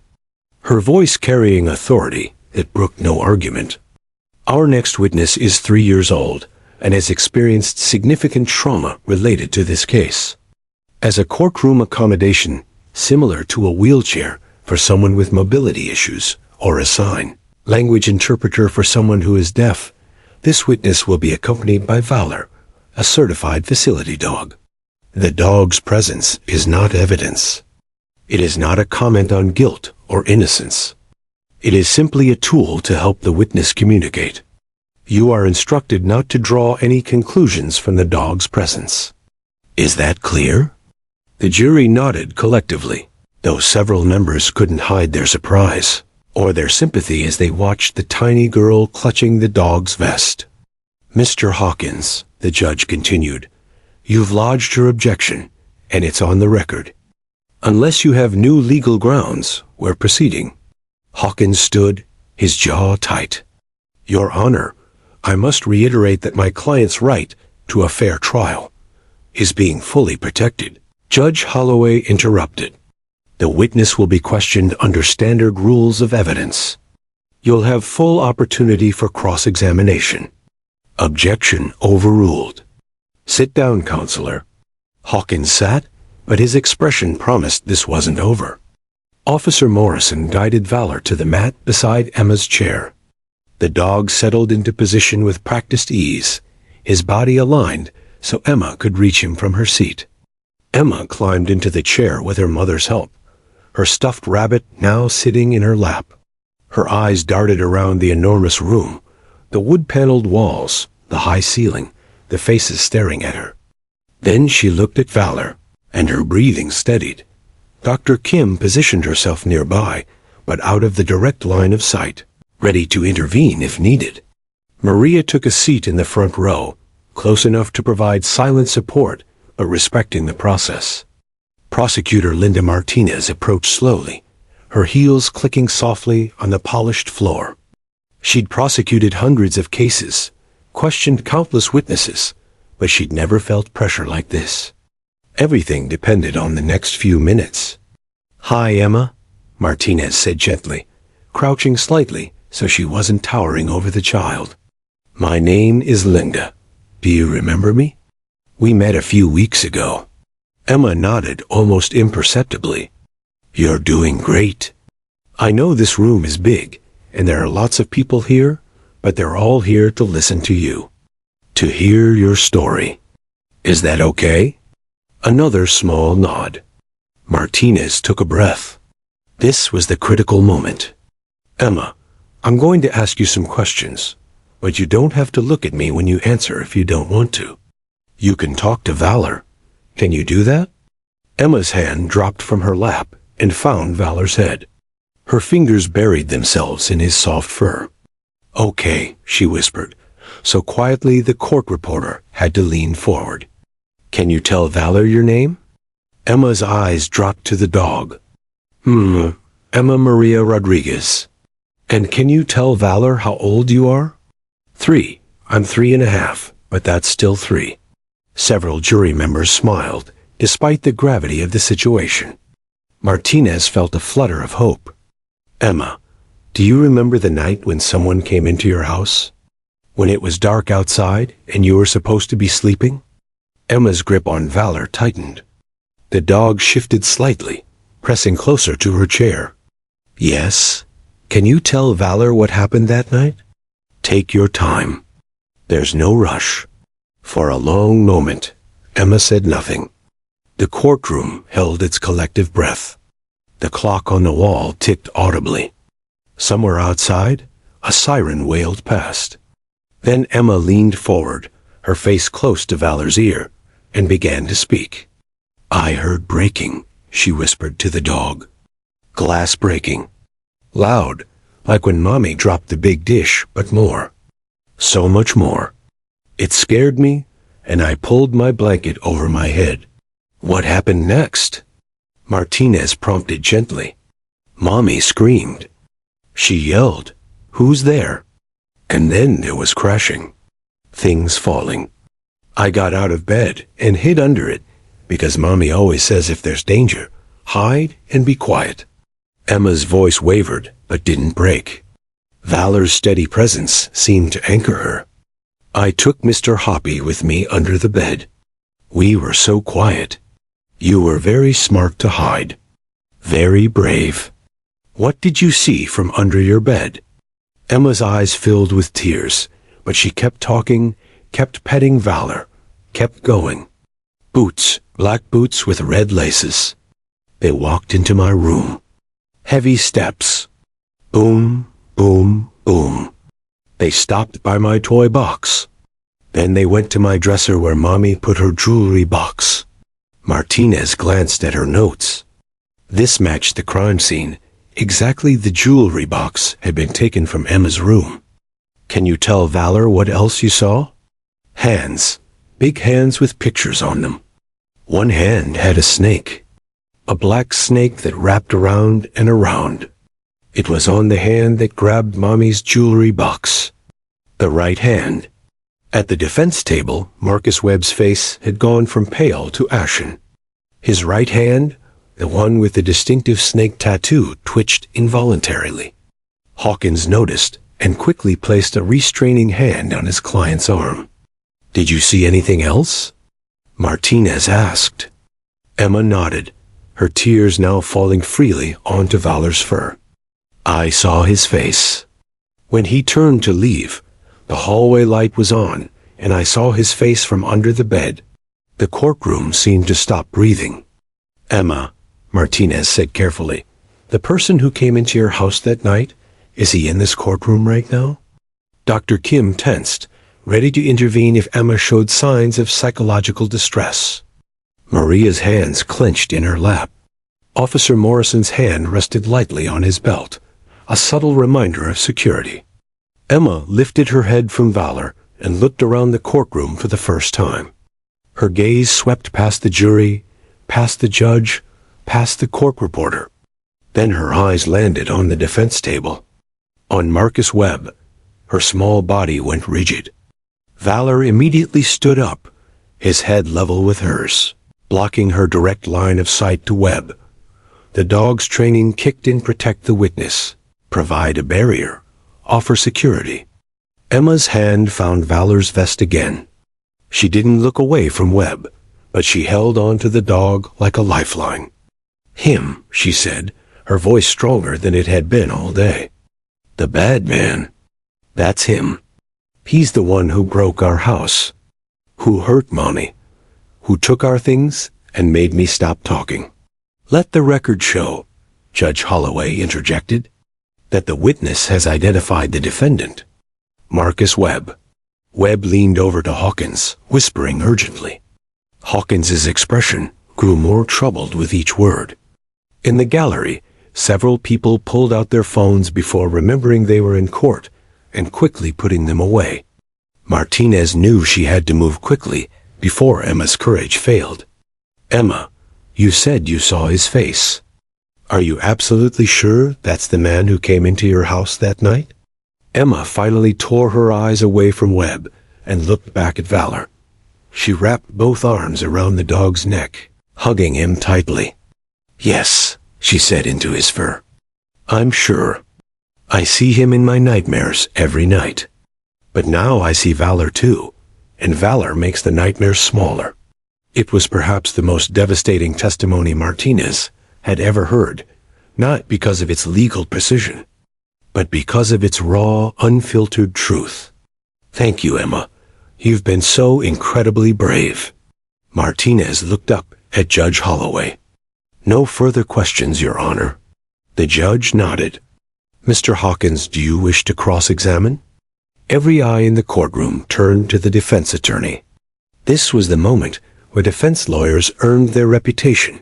her voice carrying authority that brooked no argument. "Our next witness is 3 years old and has experienced significant trauma related to this case. As a courtroom accommodation, similar to a wheelchair for someone with mobility issues, or a sign language interpreter for someone who is deaf, this witness will be accompanied by Valor, a certified facility dog. The dog's presence is not evidence. It is not a comment on guilt or innocence. It is simply a tool to help the witness communicate. You are instructed not to draw any conclusions from the dog's presence. Is that clear?" The jury nodded collectively, though several members couldn't hide their surprise or their sympathy as they watched the tiny girl clutching the dog's vest. "Mr. Hawkins," the judge continued, "you've lodged your objection, and it's on the record. Unless you have new legal grounds, we're proceeding." Hawkins stood, his jaw tight. "Your Honor, I must reiterate that my client's right to a fair trial is being fully protected." Judge Holloway interrupted. "The witness will be questioned under standard rules of evidence. You'll have full opportunity for cross-examination." Objection overruled. "Sit down, counselor." Hawkins sat, but his expression promised this wasn't over. Officer Morrison guided Valor to the mat beside Emma's chair. The dog settled into position with practiced ease, his body aligned so Emma could reach him from her seat. Emma climbed into the chair with her mother's help, her stuffed rabbit now sitting in her lap. Her eyes darted around the enormous room, the wood-paneled walls, the high ceiling, the faces staring at her. Then she looked at Valor, and her breathing steadied. Dr. Kim positioned herself nearby, but out of the direct line of sight, ready to intervene if needed. Maria took a seat in the front row, close enough to provide silent support, but respecting the process. Prosecutor Linda Martinez approached slowly, her heels clicking softly on the polished floor. She'd prosecuted hundreds of cases, questioned countless witnesses, but she'd never felt pressure like this. Everything depended on the next few minutes. "Hi, Emma," Martinez said gently, crouching slightly so she wasn't towering over the child. "My name is Linda. Do you remember me? We met a few weeks ago." Emma nodded almost imperceptibly. "You're doing great. I know this room is big, and there are lots of people here, but they're all here to listen to you, to hear your story. Is that okay?" Another small nod. Martinez took a breath. This was the critical moment. "Emma, I'm going to ask you some questions, but you don't have to look at me when you answer if you don't want to. You can talk to Valor. Can you do that?" Emma's hand dropped from her lap and found Valor's head. Her fingers buried themselves in his soft fur. "Okay," she whispered, so quietly the court reporter had to lean forward. "Can you tell Valor your name?" Emma's eyes dropped to the dog. Emma Maria Rodriguez." "And can you tell Valor how old you are?" 3. I'm 3.5, but that's still 3. Several jury members smiled, despite the gravity of the situation. Martinez felt a flutter of hope. "Emma, do you remember the night when someone came into your house? When it was dark outside and you were supposed to be sleeping?" Emma's grip on Valor tightened. The dog shifted slightly, pressing closer to her chair. Yes? Can you tell Valor what happened that night? Take your time. There's no rush. For a long moment, Emma said nothing. The courtroom held its collective breath. The clock on the wall ticked audibly. Somewhere outside, a siren wailed past. Then Emma leaned forward, her face close to Valor's ear, and began to speak. I heard breaking, she whispered to the dog. Glass breaking. Loud, like when Mommy dropped the big dish, but more. So much more. It scared me, and I pulled my blanket over my head. What happened next? Martinez prompted gently. Mommy screamed. She yelled, "Who's there?" And then there was crashing. Things falling. I got out of bed and hid under it, because Mommy always says if there's danger, hide and be quiet. Emma's voice wavered, but didn't break. Valor's steady presence seemed to anchor her. I took Mr. Hoppy with me under the bed. We were so quiet. You were very smart to hide. Very brave. What did you see from under your bed? Emma's eyes filled with tears, but she kept talking, kept petting Valor, kept going. Boots, black boots with red laces. They walked into my room. Heavy steps. Boom, boom, boom. They stopped by my toy box. Then they went to my dresser where Mommy put her jewelry box. Martinez glanced at her notes. This matched the crime scene. Exactly the jewelry box had been taken from Emma's room. Can you tell Valor what else you saw? Hands. Big hands with pictures on them. One hand had a snake. A black snake that wrapped around and around. It was on the hand that grabbed Mommy's jewelry box. The right hand. At the defense table, Marcus Webb's face had gone from pale to ashen. His right hand, the one with the distinctive snake tattoo, twitched involuntarily. Hawkins noticed and quickly placed a restraining hand on his client's arm. Did you see anything else? Martinez asked. Emma nodded, her tears now falling freely onto Valor's fur. I saw his face. When he turned to leave, the hallway light was on, and I saw his face from under the bed. The courtroom seemed to stop breathing. Emma, Martinez said carefully, the person who came into your house that night, is he in this courtroom right now? Dr. Kim tensed, ready to intervene if Emma showed signs of psychological distress. Maria's hands clenched in her lap. Officer Morrison's hand rested lightly on his belt, a subtle reminder of security. Emma lifted her head from Valor and looked around the courtroom for the first time. Her gaze swept past the jury, past the judge, past the court reporter. Then her eyes landed on the defense table. On Marcus Webb, her small body went rigid. Valor immediately stood up, his head level with hers, blocking her direct line of sight to Webb. The dog's training kicked in protect the witness, provide a barrier, offer security. Emma's hand found Valor's vest again. She didn't look away from Webb, but she held on to the dog like a lifeline. Him, she said, her voice stronger than it had been all day. The bad man. That's him. He's the one who broke our house, who hurt Mommy, who took our things and made me stop talking. Let the record show, Judge Holloway interjected, that the witness has identified the defendant. Marcus Webb. Webb leaned over to Hawkins, whispering urgently. Hawkins's expression grew more troubled with each word. In the gallery, several people pulled out their phones before remembering they were in court and quickly putting them away. Martinez knew she had to move quickly before Emma's courage failed. Emma, you said you saw his face. Are you absolutely sure that's the man who came into your house that night? Emma finally tore her eyes away from Webb and looked back at Valor. She wrapped both arms around the dog's neck, hugging him tightly. Yes, she said into his fur. I'm sure. I see him in my nightmares every night. But now I see Valor too, and Valor makes the nightmares smaller. It was perhaps the most devastating testimony Martinez had ever heard, not because of its legal precision, but because of its raw, unfiltered truth. Thank you, Emma. You've been so incredibly brave. Martinez looked up at Judge Holloway. No further questions, Your Honor. The judge nodded. Mr. Hawkins, do you wish to cross-examine? Every eye in the courtroom turned to the defense attorney. This was the moment where defense lawyers earned their reputation,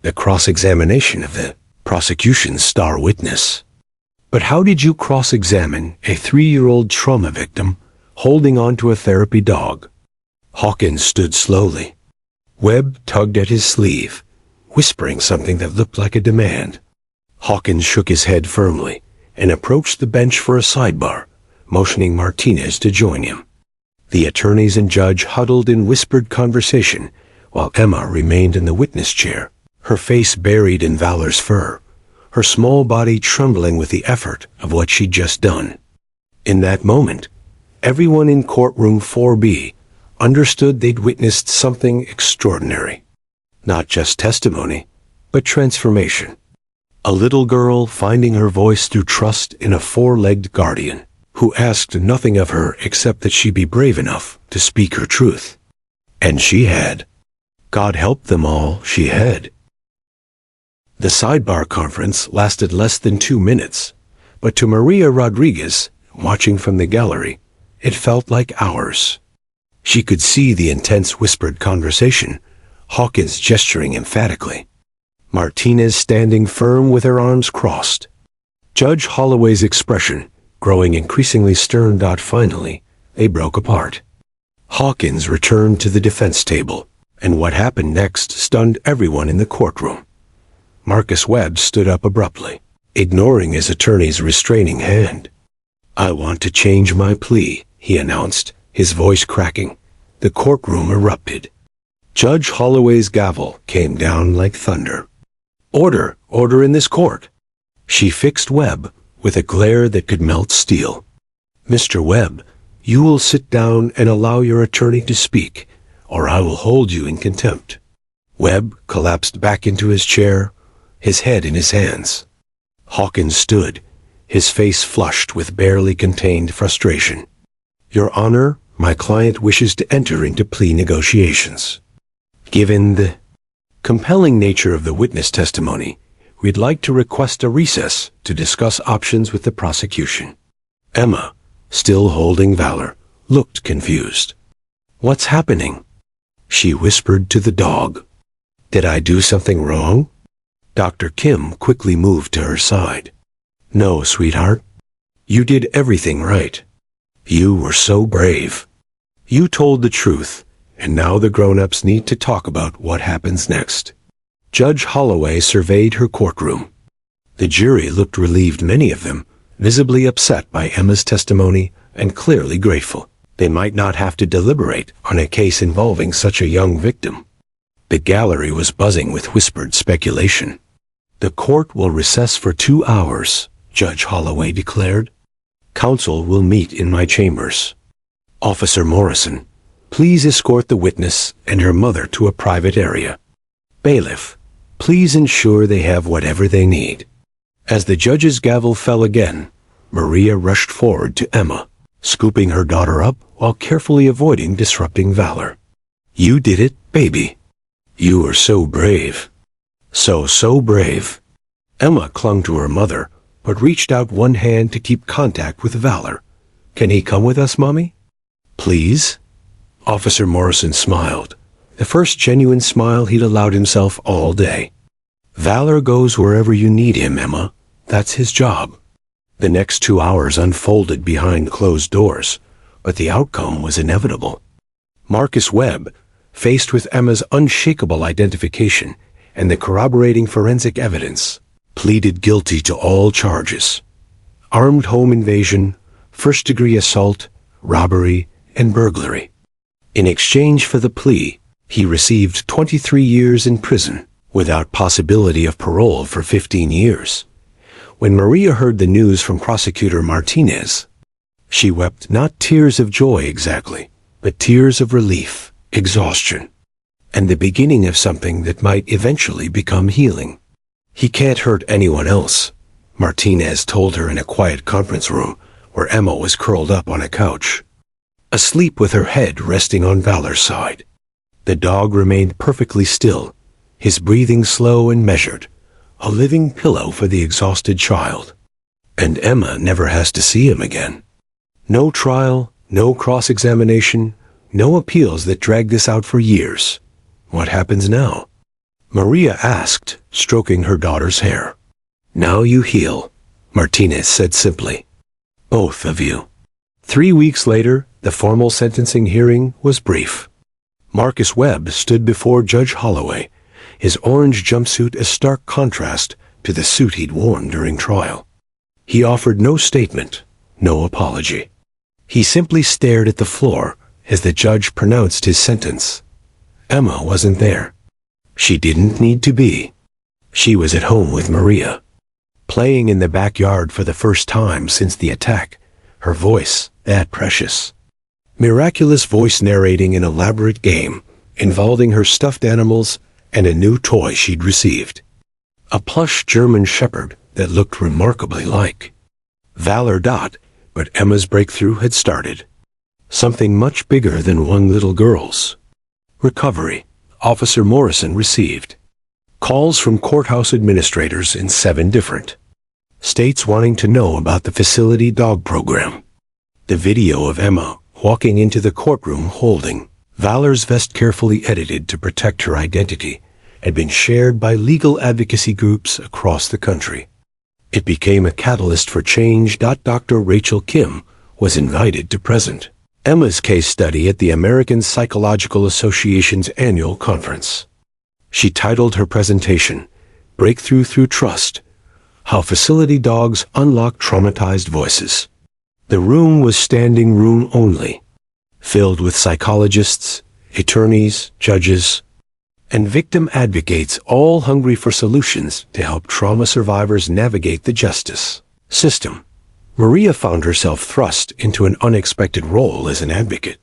the cross-examination of the prosecution's star witness. But how did you cross-examine a 3-year-old trauma victim holding on to a therapy dog? Hawkins stood slowly. Webb tugged at his sleeve, whispering something that looked like a demand. Hawkins shook his head firmly and approached the bench for a sidebar, motioning Martinez to join him. The attorneys and judge huddled in whispered conversation while Emma remained in the witness chair, her face buried in Valor's fur, her small body trembling with the effort of what she'd just done. In that moment, everyone in courtroom 4B understood they'd witnessed something extraordinary. Not just testimony, but transformation. A little girl finding her voice through trust in a 4-legged guardian who asked nothing of her except that she be brave enough to speak her truth. And she had. God help them all, she had. The sidebar conference lasted less than 2 minutes, but to Maria Rodriguez, watching from the gallery, it felt like hours. She could see the intense whispered conversation, Hawkins gesturing emphatically, Martinez standing firm with her arms crossed. Judge Holloway's expression growing increasingly stern. Finally, they broke apart. Hawkins returned to the defense table, and what happened next stunned everyone in the courtroom. Marcus Webb stood up abruptly, ignoring his attorney's restraining hand. I want to change my plea, he announced, his voice cracking. The courtroom erupted. Judge Holloway's gavel came down like thunder. Order, order in this court. She fixed Webb with a glare that could melt steel. Mr. Webb, you will sit down and allow your attorney to speak, or I will hold you in contempt. Webb collapsed back into his chair, his head in his hands. Hawkins stood, his face flushed with barely contained frustration. Your Honor, my client wishes to enter into plea negotiations. Given the compelling nature of the witness testimony, we'd like to request a recess to discuss options with the prosecution. Emma, still holding Valor, looked confused. What's happening? She whispered to the dog. Did I do something wrong? Dr. Kim quickly moved to her side. No, sweetheart. You did everything right. You were so brave. You told the truth, and now the grown-ups need to talk about what happens next. Judge Holloway surveyed her courtroom. The jury looked relieved, many of them, visibly upset by Emma's testimony and clearly grateful. They might not have to deliberate on a case involving such a young victim. The gallery was buzzing with whispered speculation. The court will recess for 2 hours, Judge Holloway declared. Counsel will meet in my chambers. Officer Morrison, please escort the witness and her mother to a private area. Bailiff, please ensure they have whatever they need. As the judge's gavel fell again, Maria rushed forward to Emma, scooping her daughter up while carefully avoiding disrupting Valor. You did it, baby. You were so brave. So brave. Emma clung to her mother, but reached out one hand to keep contact with Valor. Can he come with us, Mommy? Please? Officer Morrison smiled, the first genuine smile he'd allowed himself all day. Valor goes wherever you need him, Emma. That's his job. The next 2 hours unfolded behind closed doors, but the outcome was inevitable. Marcus Webb, faced with Emma's unshakable identification and the corroborating forensic evidence, pleaded guilty to all charges: armed home invasion, first-degree assault, robbery, and burglary. In exchange for the plea, he received 23 years in prison, without possibility of parole for 15 years. When Maria heard the news from Prosecutor Martinez, she wept not tears of joy exactly, but tears of relief, exhaustion, and the beginning of something that might eventually become healing. He can't hurt anyone else, Martinez told her in a quiet conference room where Emma was curled up on a couch, asleep with her head resting on Valor's side. The dog remained perfectly still, his breathing slow and measured, a living pillow for the exhausted child. And Emma never has to see him again. No trial, no cross-examination, no appeals that drag this out for years. What happens now? Maria asked, stroking her daughter's hair. Now you heal, Martinez said simply. Both of you. 3 weeks later, the formal sentencing hearing was brief. Marcus Webb stood before Judge Holloway, his orange jumpsuit a stark contrast to the suit he'd worn during trial. He offered no statement, no apology. He simply stared at the floor as the judge pronounced his sentence. Emma wasn't there. She didn't need to be. She was at home with Maria, playing in the backyard for the first time since the attack, her voice that precious. Miraculous voice narrating an elaborate game involving her stuffed animals and a new toy she'd received. A plush German shepherd that looked remarkably like Valor. But Emma's breakthrough had started. Something much bigger than one little girl's. Recovery. Officer Morrison received calls from courthouse administrators in 7 different states wanting to know about the facility dog program. The video of Emma walking into the courtroom holding Valor's vest, carefully edited to protect her identity, had been shared by legal advocacy groups across the country. It became a catalyst for change. Dr. Rachel Kim was invited to present Emma's case study at the American Psychological Association's annual conference. She titled her presentation, Breakthrough Through Trust: How Facility Dogs Unlock Traumatized Voices. The room was standing room only, filled with psychologists, attorneys, judges, and victim advocates, all hungry for solutions to help trauma survivors navigate the justice system. Maria found herself thrust into an unexpected role as an advocate.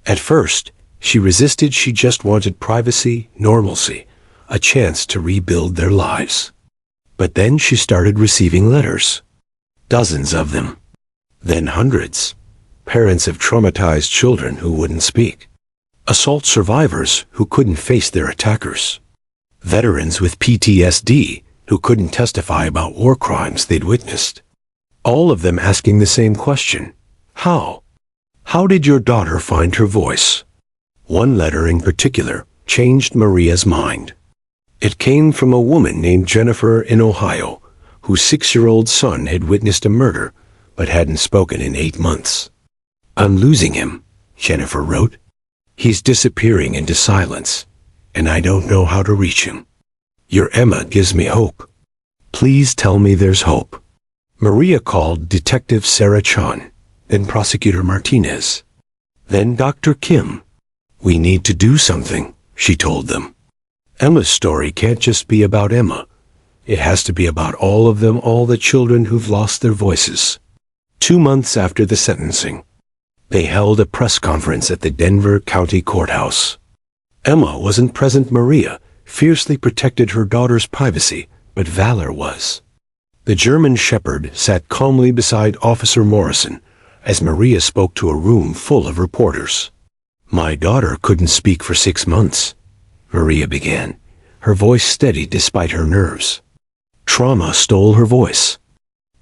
At first, she resisted. She just wanted privacy, normalcy, a chance to rebuild their lives. But then she started receiving letters. Dozens of them. Then hundreds. Parents of traumatized children who wouldn't speak. Assault survivors who couldn't face their attackers. Veterans with PTSD who couldn't testify about war crimes they'd witnessed. All of them asking the same question. How? How did your daughter find her voice? One letter in particular changed Maria's mind. It came from a woman named Jennifer in Ohio, whose 6-year-old son had witnessed a murder but hadn't spoken in 8 months. I'm losing him, Jennifer wrote. He's disappearing into silence, and I don't know how to reach him. Your Emma gives me hope. Please tell me there's hope. Maria called Detective Sarah Chan, then Prosecutor Martinez, then Dr. Kim. We need to do something, she told them. Emma's story can't just be about Emma. It has to be about all of them, all the children who've lost their voices. 2 months after the sentencing, they held a press conference at the Denver County Courthouse. Emma wasn't present. Maria fiercely protected her daughter's privacy, but Valor was. The German shepherd sat calmly beside Officer Morrison as Maria spoke to a room full of reporters. My daughter couldn't speak for 6 months, Maria began, her voice steady despite her nerves. Trauma stole her voice.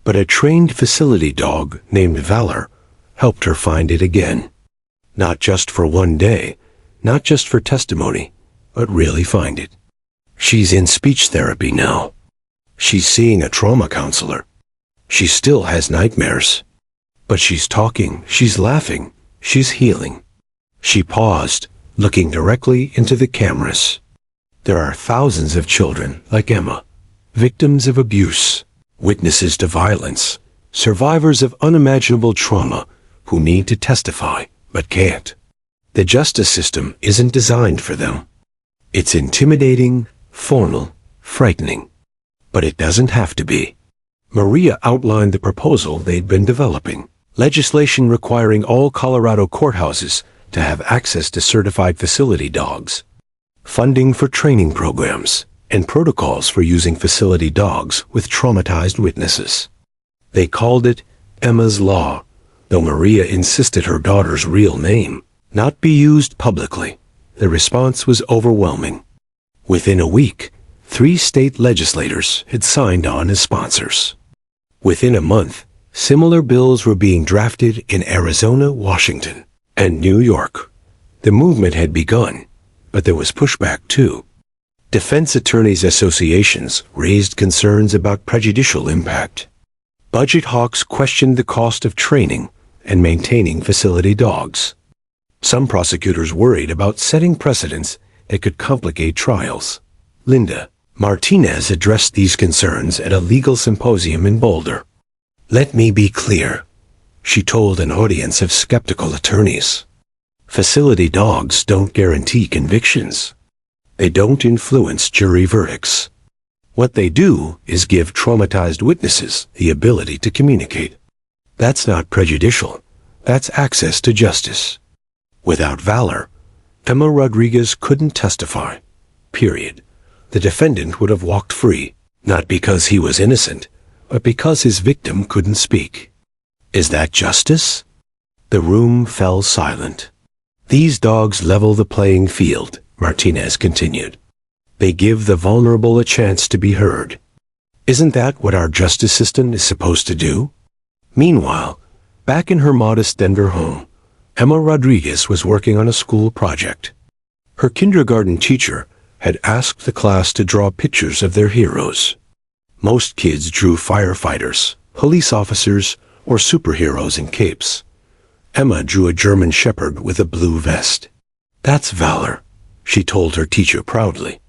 But a trained facility dog named Valor helped her find it again. Not just for one day, not just for testimony, but really find it. She's in speech therapy now. She's seeing a trauma counselor. She still has nightmares. But she's talking, she's laughing, she's healing. She paused, looking directly into the cameras. There are thousands of children like Emma, victims of abuse, witnesses to violence, survivors of unimaginable trauma who need to testify but can't. The justice system isn't designed for them. It's intimidating, formal, frightening. But it doesn't have to be. Maria outlined the proposal they'd been developing. Legislation requiring all Colorado courthouses to have access to certified facility dogs. Funding for training programs. and protocols for using facility dogs with traumatized witnesses. They called it Emma's Law, though Maria insisted her daughter's real name not be used publicly. The response was overwhelming. Within a week, 3 state legislators had signed on as sponsors. Within a month, similar bills were being drafted in Arizona, Washington, and New York. The movement had begun, but there was pushback too. Defense attorneys' associations raised concerns about prejudicial impact. Budget hawks questioned the cost of training and maintaining facility dogs. Some prosecutors worried about setting precedents that could complicate trials. Linda Martinez addressed these concerns at a legal symposium in Boulder. "Let me be clear," she told an audience of skeptical attorneys. "Facility dogs don't guarantee convictions. They don't influence jury verdicts. What they do is give traumatized witnesses the ability to communicate. That's not prejudicial. That's access to justice. Without valor, Emma Rodriguez couldn't testify. Period. The defendant would have walked free, not because he was innocent, but because his victim couldn't speak. Is that justice?" The room fell silent. "These dogs level the playing field," Martinez continued. "They give the vulnerable a chance to be heard. Isn't that what our justice system is supposed to do?" Meanwhile, back in her modest Denver home, Emma Rodriguez was working on a school project. Her kindergarten teacher had asked the class to draw pictures of their heroes. Most kids drew firefighters, police officers, or superheroes in capes. Emma drew a German shepherd with a blue vest. "That's valor," she told her teacher proudly.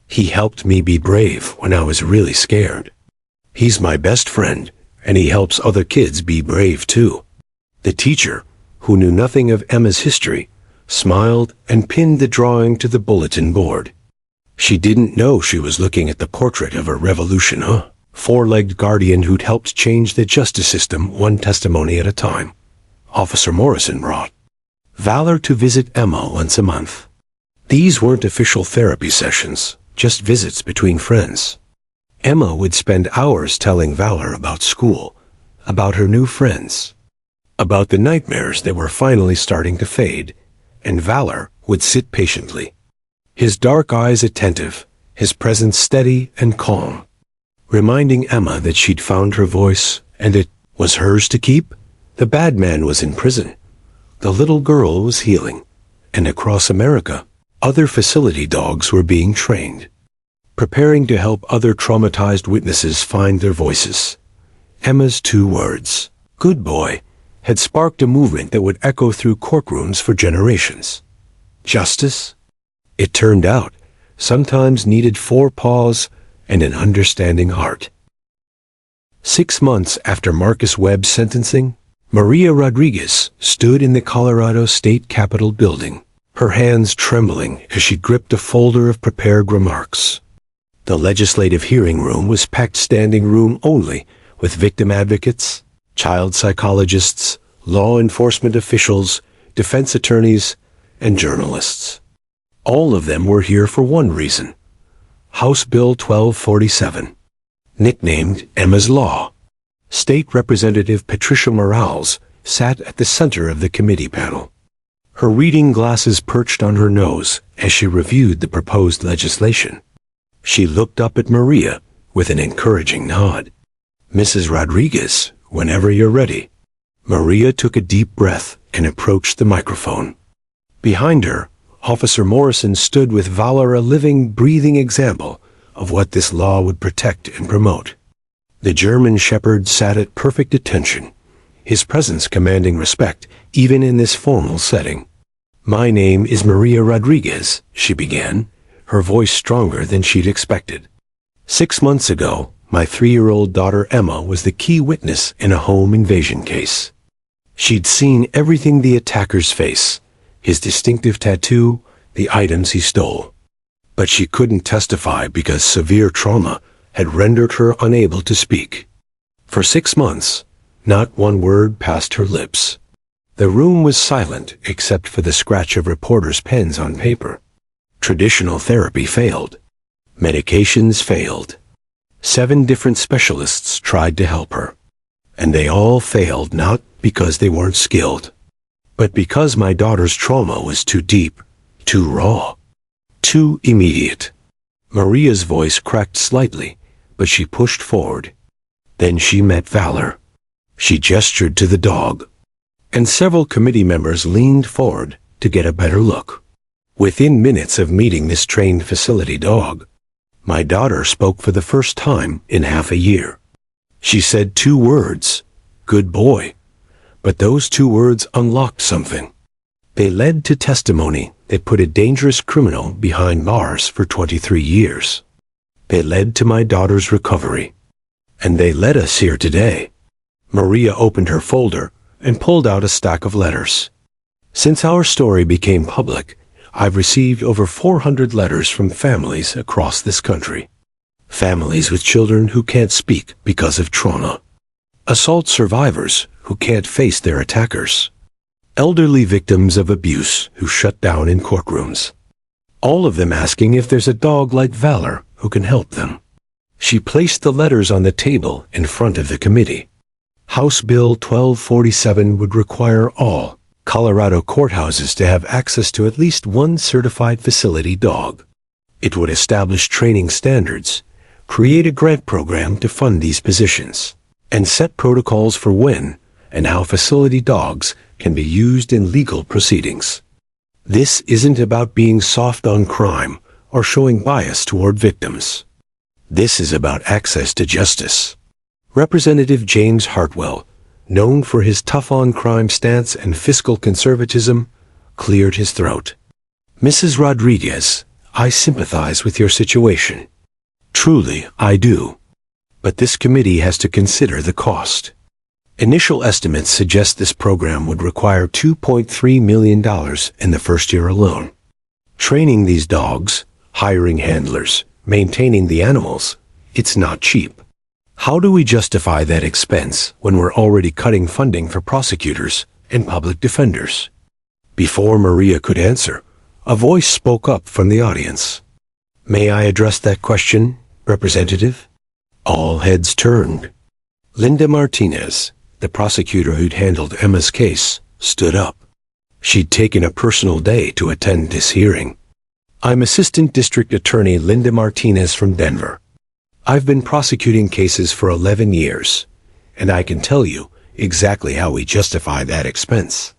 "He helped me be brave when I was really scared. He's my best friend, and he helps other kids be brave too." The teacher, who knew nothing of Emma's history, smiled and pinned the drawing to the bulletin board. She didn't know she was looking at the portrait of a revolution, four-legged guardian who'd helped change the justice system one testimony at a time. Officer Morrison brought Valor to visit Emma once a month. These weren't official therapy sessions, just visits between friends. Emma would spend hours telling Valor about school, about her new friends, about the nightmares that were finally starting to fade, and Valor would sit patiently, his dark eyes attentive, his presence steady and calm, reminding Emma that she'd found her voice and it was hers to keep. The bad man was in prison. The little girl was healing, and across America, other facility dogs were being trained, preparing to help other traumatized witnesses find their voices. Emma's 2 words, "Good boy," had sparked a movement that would echo through courtrooms for generations. Justice? It turned out, sometimes needed 4 paws and an understanding heart. 6 months after Marcus Webb's sentencing, Maria Rodriguez stood in the Colorado State Capitol building, her hands trembling as she gripped a folder of prepared remarks. The legislative hearing room was packed standing room only, with victim advocates, child psychologists, law enforcement officials, defense attorneys, and journalists. All of them were here for one reason: House Bill 1247, nicknamed Emma's Law. State Representative Patricia Morales sat at the center of the committee panel, her reading glasses perched on her nose as she reviewed the proposed legislation. She looked up at Maria with an encouraging nod. "Mrs. Rodriguez, whenever you're ready." Maria took a deep breath and approached the microphone. Behind her, Officer Morrison stood with Valor, a living, breathing example of what this law would protect and promote. The German shepherd sat at perfect attention, his presence commanding respect even in this formal setting. "My name is Maria Rodriguez," she began, her voice stronger than she'd expected. "6 months ago, my 3-year-old daughter Emma was the key witness in a home invasion case. She'd seen everything the attacker's face, his distinctive tattoo, the items he stole. But she couldn't testify because severe trauma had rendered her unable to speak. For 6 months, not one word passed her lips. The room was silent except for the scratch of reporters' pens on paper. Traditional therapy failed. Medications failed. 7 different specialists tried to help her. And they all failed not because they weren't skilled, but because my daughter's trauma was too deep, too raw, too immediate. Maria's voice cracked slightly, but she pushed forward. Then she met Valor. She gestured to the dog, and several committee members leaned forward to get a better look. Within minutes of meeting this trained facility dog, my daughter spoke for the first time in half a year. She said 2 words, "Good boy," but those 2 words unlocked something. They led to testimony that put a dangerous criminal behind bars for 23 years. They led to my daughter's recovery. And they led us here today. Maria opened her folder and pulled out a stack of letters. Since our story became public, I've received over 400 letters from families across this country. Families with children who can't speak because of trauma. Assault survivors who can't face their attackers. Elderly victims of abuse who shut down in courtrooms. All of them asking if there's a dog like Valor who can help them. She placed the letters on the table in front of the committee. House Bill 1247 would require all Colorado courthouses to have access to at least 1 certified facility dog. It would establish training standards, create a grant program to fund these positions, and set protocols for when and how facility dogs can be used in legal proceedings. This isn't about being soft on crime or showing bias toward victims. This is about access to justice. Representative James Hartwell, known for his tough-on-crime stance and fiscal conservatism, cleared his throat. Mrs. Rodriguez, I sympathize with your situation. Truly, I do. But this committee has to consider the cost. Initial estimates suggest this program would require $2.3 million in the first year alone. Training these dogs, hiring handlers, maintaining the animals, it's not cheap. How do we justify that expense when we're already cutting funding for prosecutors and public defenders? Before Maria could answer, a voice spoke up from the audience. May I address that question, Representative? All heads turned. Linda Martinez, the prosecutor who'd handled Emma's case, stood up. She'd taken a personal day to attend this hearing. I'm Assistant District Attorney Linda Martinez from Denver. I've been prosecuting cases for 11 years, and I can tell you exactly how we justify that expense.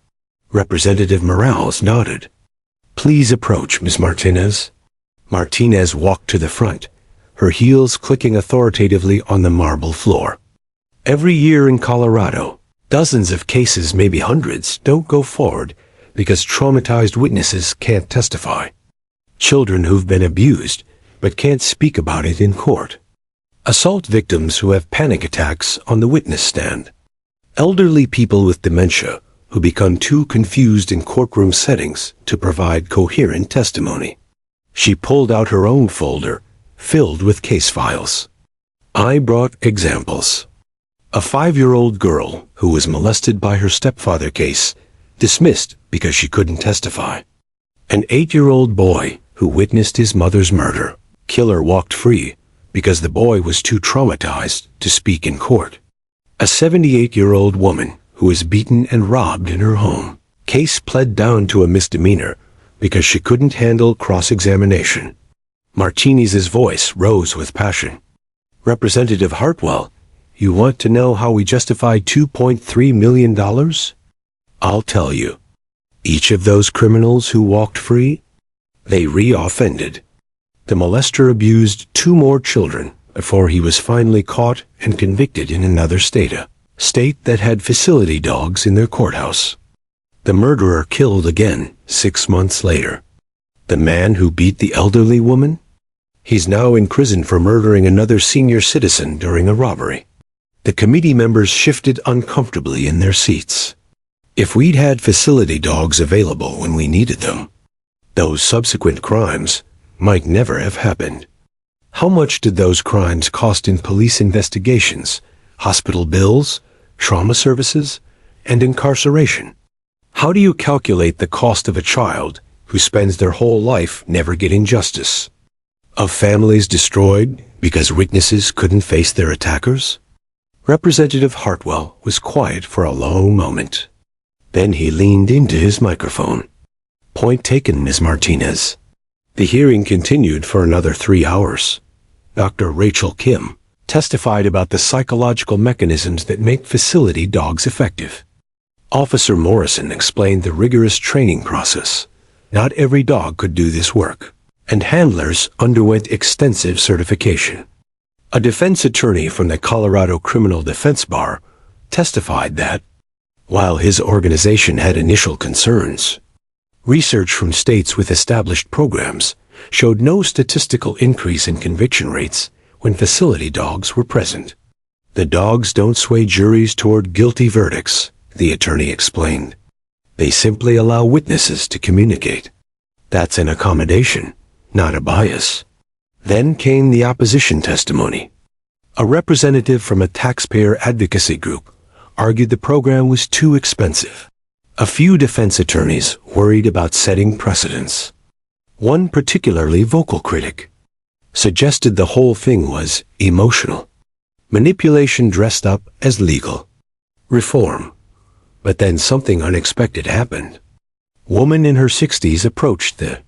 Representative Morales nodded. Please approach, Ms. Martinez. Martinez walked to the front, her heels clicking authoritatively on the marble floor. Every year in Colorado, dozens of cases, maybe hundreds, don't go forward because traumatized witnesses can't testify. Children who've been abused but can't speak about it in court. Assault victims who have panic attacks on the witness stand. Elderly people with dementia who become too confused in courtroom settings to provide coherent testimony. She pulled out her own folder, filled with case files. I brought examples. A 5-year-old girl who was molested by her stepfather case, dismissed because she couldn't testify. An 8-year-old boy who witnessed his mother's murder. Killer walked free because the boy was too traumatized to speak in court. A 78-year-old woman who was beaten and robbed in her home. Case pled down to a misdemeanor because she couldn't handle cross-examination. Martinez's voice rose with passion. Representative Hartwell, you want to know how we justify $2.3 million? I'll tell you. Each of those criminals who walked free, they re-offended. The molester abused 2 more children before he was finally caught and convicted in another state, a state that had facility dogs in their courthouse. The murderer killed again 6 months later. The man who beat the elderly woman? He's now in prison for murdering another senior citizen during a robbery. The committee members shifted uncomfortably in their seats. If we'd had facility dogs available when we needed them, those subsequent crimes might never have happened. How much did those crimes cost in police investigations, hospital bills, trauma services, and incarceration? How do you calculate the cost of a child who spends their whole life never getting justice? Of families destroyed because witnesses couldn't face their attackers? Representative Hartwell was quiet for a long moment. Then he leaned into his microphone. Point taken, Ms. Martinez. The hearing continued for another 3 hours. Dr. Rachel Kim testified about the psychological mechanisms that make facility dogs effective. Officer Morrison explained the rigorous training process. Not every dog could do this work, and handlers underwent extensive certification. A defense attorney from the Colorado Criminal Defense Bar testified that, while his organization had initial concerns, research from states with established programs showed no statistical increase in conviction rates when facility dogs were present. The dogs don't sway juries toward guilty verdicts, the attorney explained. They simply allow witnesses to communicate. That's an accommodation, not a bias. Then came the opposition testimony. A representative from a taxpayer advocacy group argued the program was too expensive. A few defense attorneys worried about setting precedents. One particularly vocal critic suggested the whole thing was emotional. Manipulation dressed up as legal reform. But then something unexpected happened. Woman in her 60s approached the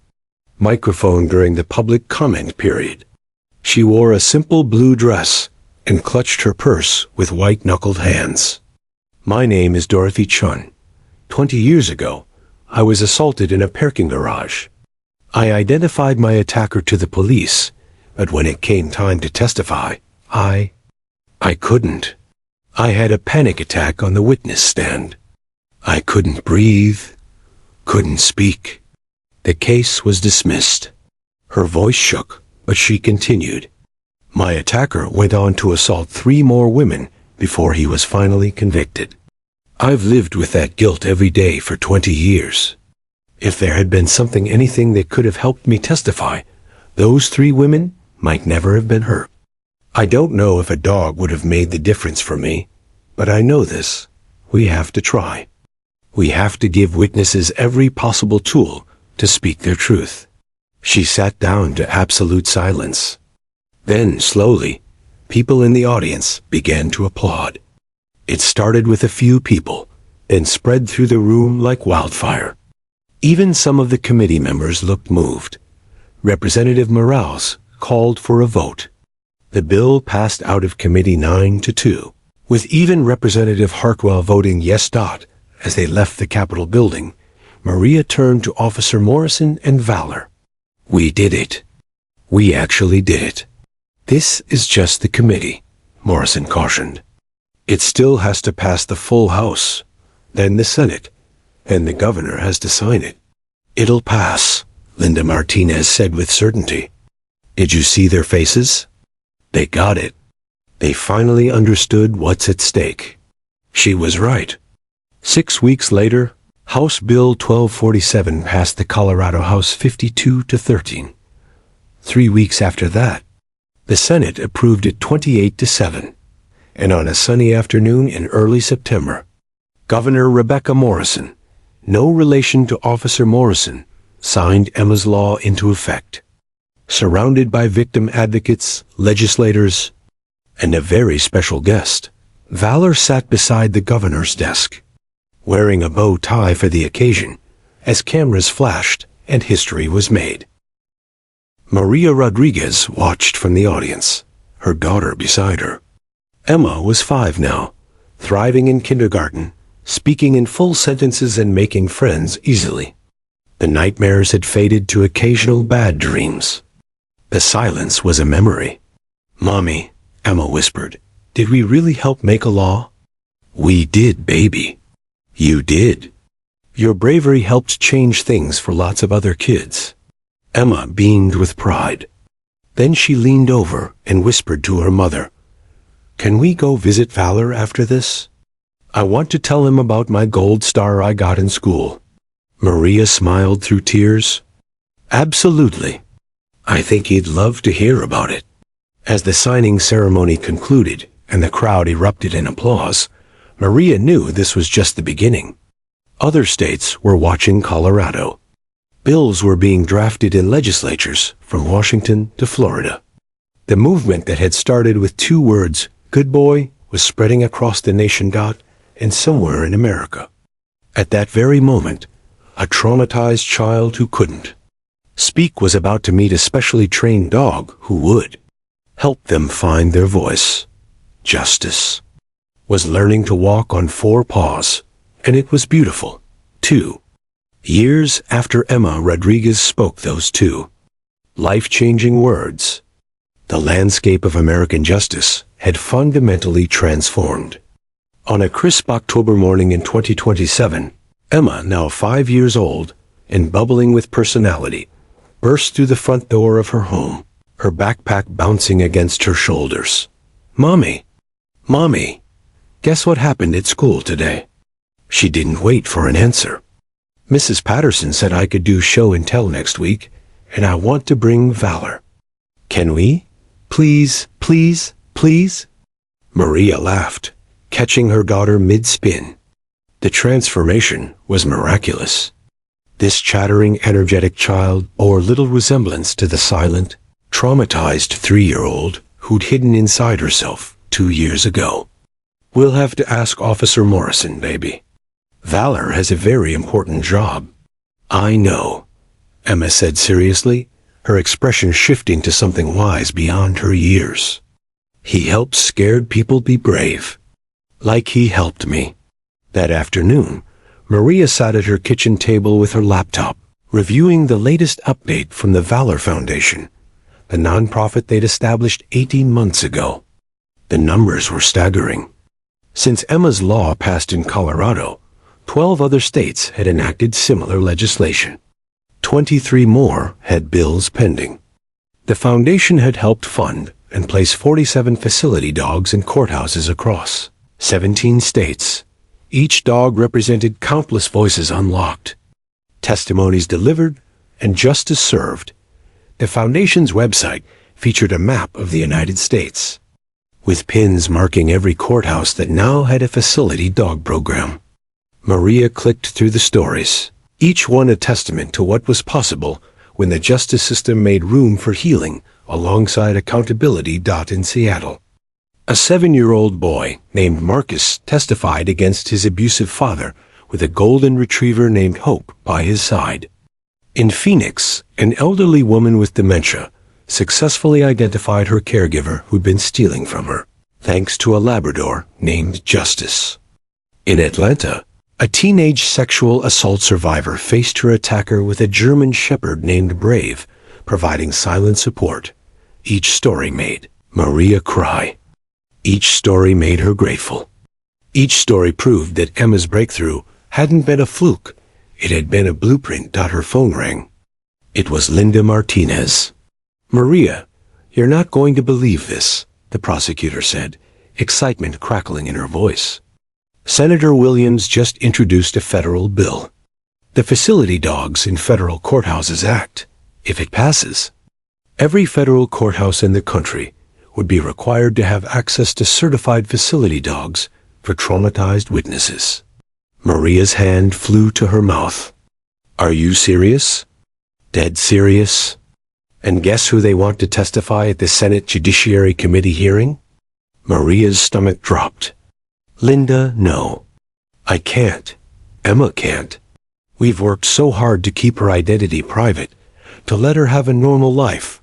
microphone during the public comment period. She wore a simple blue dress and clutched her purse with white-knuckled hands. My name is Dorothy Chun. 20 years ago, I was assaulted in a parking garage. I identified my attacker to the police, but when it came time to testify, I couldn't. I had a panic attack on the witness stand. I couldn't breathe, couldn't speak. The case was dismissed. Her voice shook, but she continued. My attacker went on to assault 3 more women before he was finally convicted. I've lived with that guilt every day for 20 years. If there had been anything that could have helped me testify, those 3 women might never have been hurt. I don't know if a dog would have made the difference for me, but I know this. We have to try. We have to give witnesses every possible tool to speak their truth. She sat down to absolute silence. Then, slowly, people in the audience began to applaud. It started with a few people, then spread through the room like wildfire. Even some of the committee members looked moved. Representative Morales called for a vote. The bill passed out of committee 9-2, with even Representative Hartwell voting yes. As they left the Capitol building, Maria turned to Officer Morrison and Valor. We did it. We actually did it. This is just the committee, Morrison cautioned. It still has to pass the full House, then the Senate, and the governor has to sign it. It'll pass, Linda Martinez said with certainty. Did you see their faces? They got it. They finally understood what's at stake. She was right. 6 weeks later, House Bill 1247 passed the Colorado House 52-13. 3 weeks after that, the Senate approved it 28-7. And on a sunny afternoon in early September, Governor Rebecca Morrison, no relation to Officer Morrison, signed Emma's Law into effect. Surrounded by victim advocates, legislators, and a very special guest, Valor sat beside the governor's desk, wearing a bow tie for the occasion, as cameras flashed and history was made. Maria Rodriguez watched from the audience, her daughter beside her. Emma was 5 now, thriving in kindergarten, speaking in full sentences and making friends easily. The nightmares had faded to occasional bad dreams. The silence was a memory. Mommy, Emma whispered, did we really help make a law? We did, baby. You did. Your bravery helped change things for lots of other kids. Emma beamed with pride. Then she leaned over and whispered to her mother, Can we go visit Valor after this? I want to tell him about my gold star I got in school. Maria smiled through tears. Absolutely. I think he'd love to hear about it. As the signing ceremony concluded and the crowd erupted in applause, Maria knew this was just the beginning. Other states were watching Colorado. Bills were being drafted in legislatures from Washington to Florida. The movement that had started with 2 words, "good boy," was spreading across the nation. And somewhere in America, at that very moment, a traumatized child who couldn't speak was about to meet a specially trained dog who would help them find their voice. Justice was learning to walk on 4 paws, and it was beautiful, too. Years after Emma Rodriguez spoke those 2 life-changing words, the landscape of American justice had fundamentally transformed. On a crisp October morning in 2027, Emma, now 5 years old and bubbling with personality, burst through the front door of her home, her backpack bouncing against her shoulders. "Mommy, Mommy, guess what happened at school today?" She didn't wait for an answer. "Mrs. Patterson said I could do show and tell next week, and I want to bring Valor. Can we? Please, please, please?" Maria laughed, catching her daughter mid-spin. The transformation was miraculous. This chattering, energetic child bore little resemblance to the silent, traumatized 3-year-old who'd hidden inside herself 2 years ago. "We'll have to ask Officer Morrison, baby. Valor has a very important job." "I know," Emma said seriously, her expression shifting to something wise beyond her years. "He helps scared people be brave. Like he helped me." That afternoon, Maria sat at her kitchen table with her laptop, reviewing the latest update from the Valor Foundation, the nonprofit they'd established 18 months ago. The numbers were staggering. Since Emma's law passed in Colorado, 12 other states had enacted similar legislation. 23 more had bills pending. The foundation had helped fund and place 47 facility dogs in courthouses across 17 states. Each dog represented countless voices unlocked, testimonies delivered, and justice served. The foundation's website featured a map of the United States, with pins marking every courthouse that now had a facility dog program. Maria clicked through the stories, each one a testament to what was possible when the justice system made room for healing alongside accountability. In Seattle, a 7-year-old boy named Marcus testified against his abusive father with a golden retriever named Hope by his side. In Phoenix, an elderly woman with dementia successfully identified her caregiver who'd been stealing from her, thanks to a Labrador named Justice. In Atlanta, a teenage sexual assault survivor faced her attacker with a German Shepherd named Brave, providing silent support. Each story made Maria cry. Each story made her grateful. Each story proved that Emma's breakthrough hadn't been a fluke. It had been a blueprint. Her phone rang. It was Linda Martinez. "Maria, you're not going to believe this," the prosecutor said, excitement crackling in her voice. "Senator Williams just introduced a federal bill, the Facility Dogs in Federal Courthouses Act. If it passes, every federal courthouse in the country would be required to have access to certified facility dogs for traumatized witnesses." Maria's hand flew to her mouth. "Are you serious?" "Dead serious." "And guess who they want to testify at the Senate Judiciary Committee hearing?" Maria's stomach dropped. "Linda, no. I can't. Emma can't. We've worked so hard to keep her identity private, to let her have a normal life."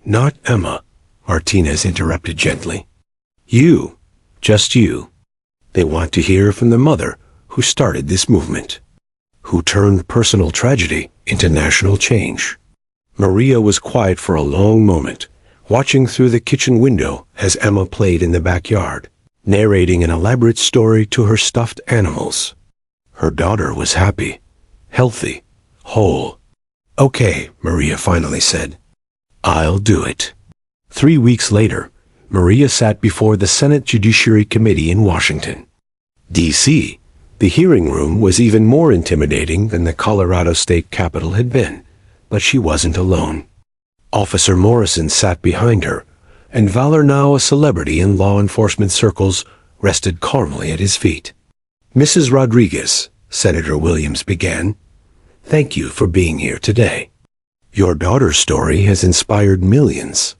"Not Emma," Martinez interrupted gently. "You. Just you. They want to hear from the mother who started this movement, who turned personal tragedy into national change." Maria was quiet for a long moment, watching through the kitchen window as Emma played in the backyard, narrating an elaborate story to her stuffed animals. Her daughter was happy, healthy, whole. "Okay," Maria finally said. "I'll do it." 3 weeks later, Maria sat before the Senate Judiciary Committee in Washington, D.C. The hearing room was even more intimidating than the Colorado State Capitol had been, but she wasn't alone. Officer Morrison sat behind her, and Valor, now a celebrity in law enforcement circles, rested calmly at his feet. "Mrs. Rodriguez," Senator Williams began, thank you for being here today. Your daughter's story has inspired millions.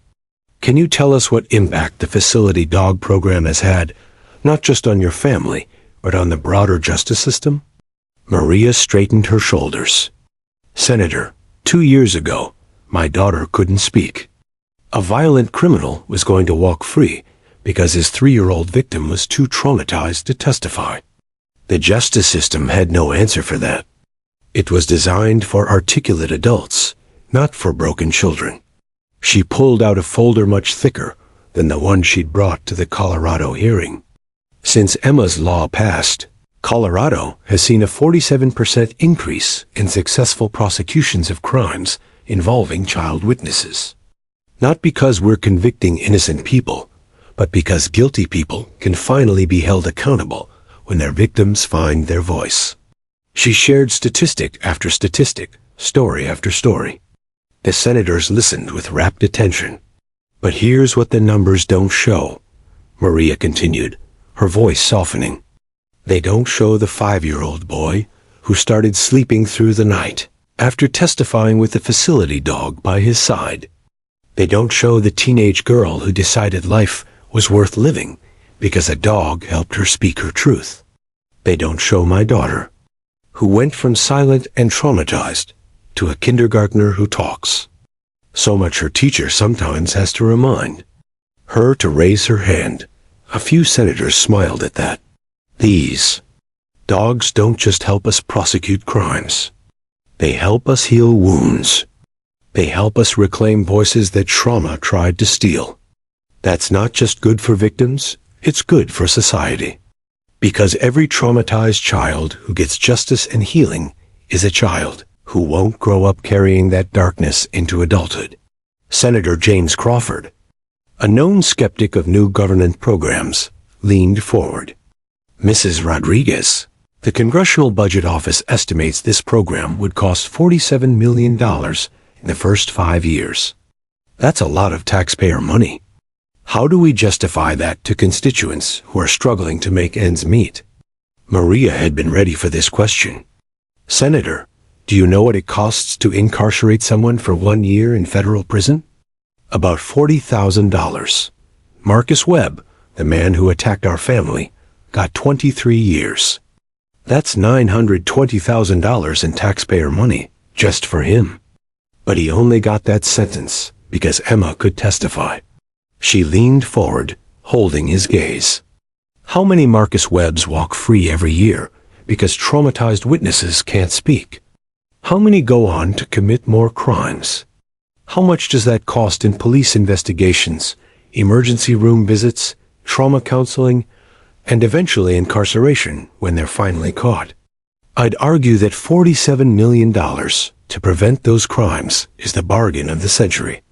Can you tell us what impact the facility dog program has had, not just on your family, but on the broader justice system? Maria straightened her shoulders. Senator, 2 years ago, my daughter couldn't speak. A violent criminal was going to walk free because his 3-year-old victim was too traumatized to testify. The justice system had no answer for that. It was designed for articulate adults, not for broken children. She pulled out a folder much thicker than the one she'd brought to the Colorado hearing. Since Emma's law passed, Colorado has seen a 47% increase in successful prosecutions of crimes involving child witnesses. Not because we're convicting innocent people, but because guilty people can finally be held accountable when their victims find their voice. She shared statistic after statistic, story after story. The senators listened with rapt attention. But here's what the numbers don't show, Maria continued, her voice softening. They don't show the 5-year-old boy who started sleeping through the night after testifying with the facility dog by his side. They don't show the teenage girl who decided life was worth living because a dog helped her speak her truth. They don't show my daughter, who went from silent and traumatized to a kindergartner who talks. So much her teacher sometimes has to remind her to raise her hand. A few senators smiled at that. These dogs don't just help us prosecute crimes. They help us heal wounds. They help us reclaim voices that trauma tried to steal. That's not just good for victims, it's good for society. Because every traumatized child who gets justice and healing is a child who won't grow up carrying that darkness into adulthood. Senator James Crawford, a known skeptic of new government programs, leaned forward. Mrs. Rodriguez, the Congressional Budget Office estimates this program would cost $47 million in the first 5 years. That's a lot of taxpayer money. How do we justify that to constituents who are struggling to make ends meet? Maria had been ready for this question. Senator, do you know what it costs to incarcerate someone for 1 year in federal prison? About $40,000. Marcus Webb, the man who attacked our family, got 23 years. That's $920,000 in taxpayer money, just for him. But he only got that sentence because Emma could testify. She leaned forward, holding his gaze. How many Marcus Webbs walk free every year because traumatized witnesses can't speak? How many go on to commit more crimes? How much does that cost in police investigations, emergency room visits, trauma counseling, and eventually incarceration when they're finally caught? I'd argue that $47 million to prevent those crimes is the bargain of the century.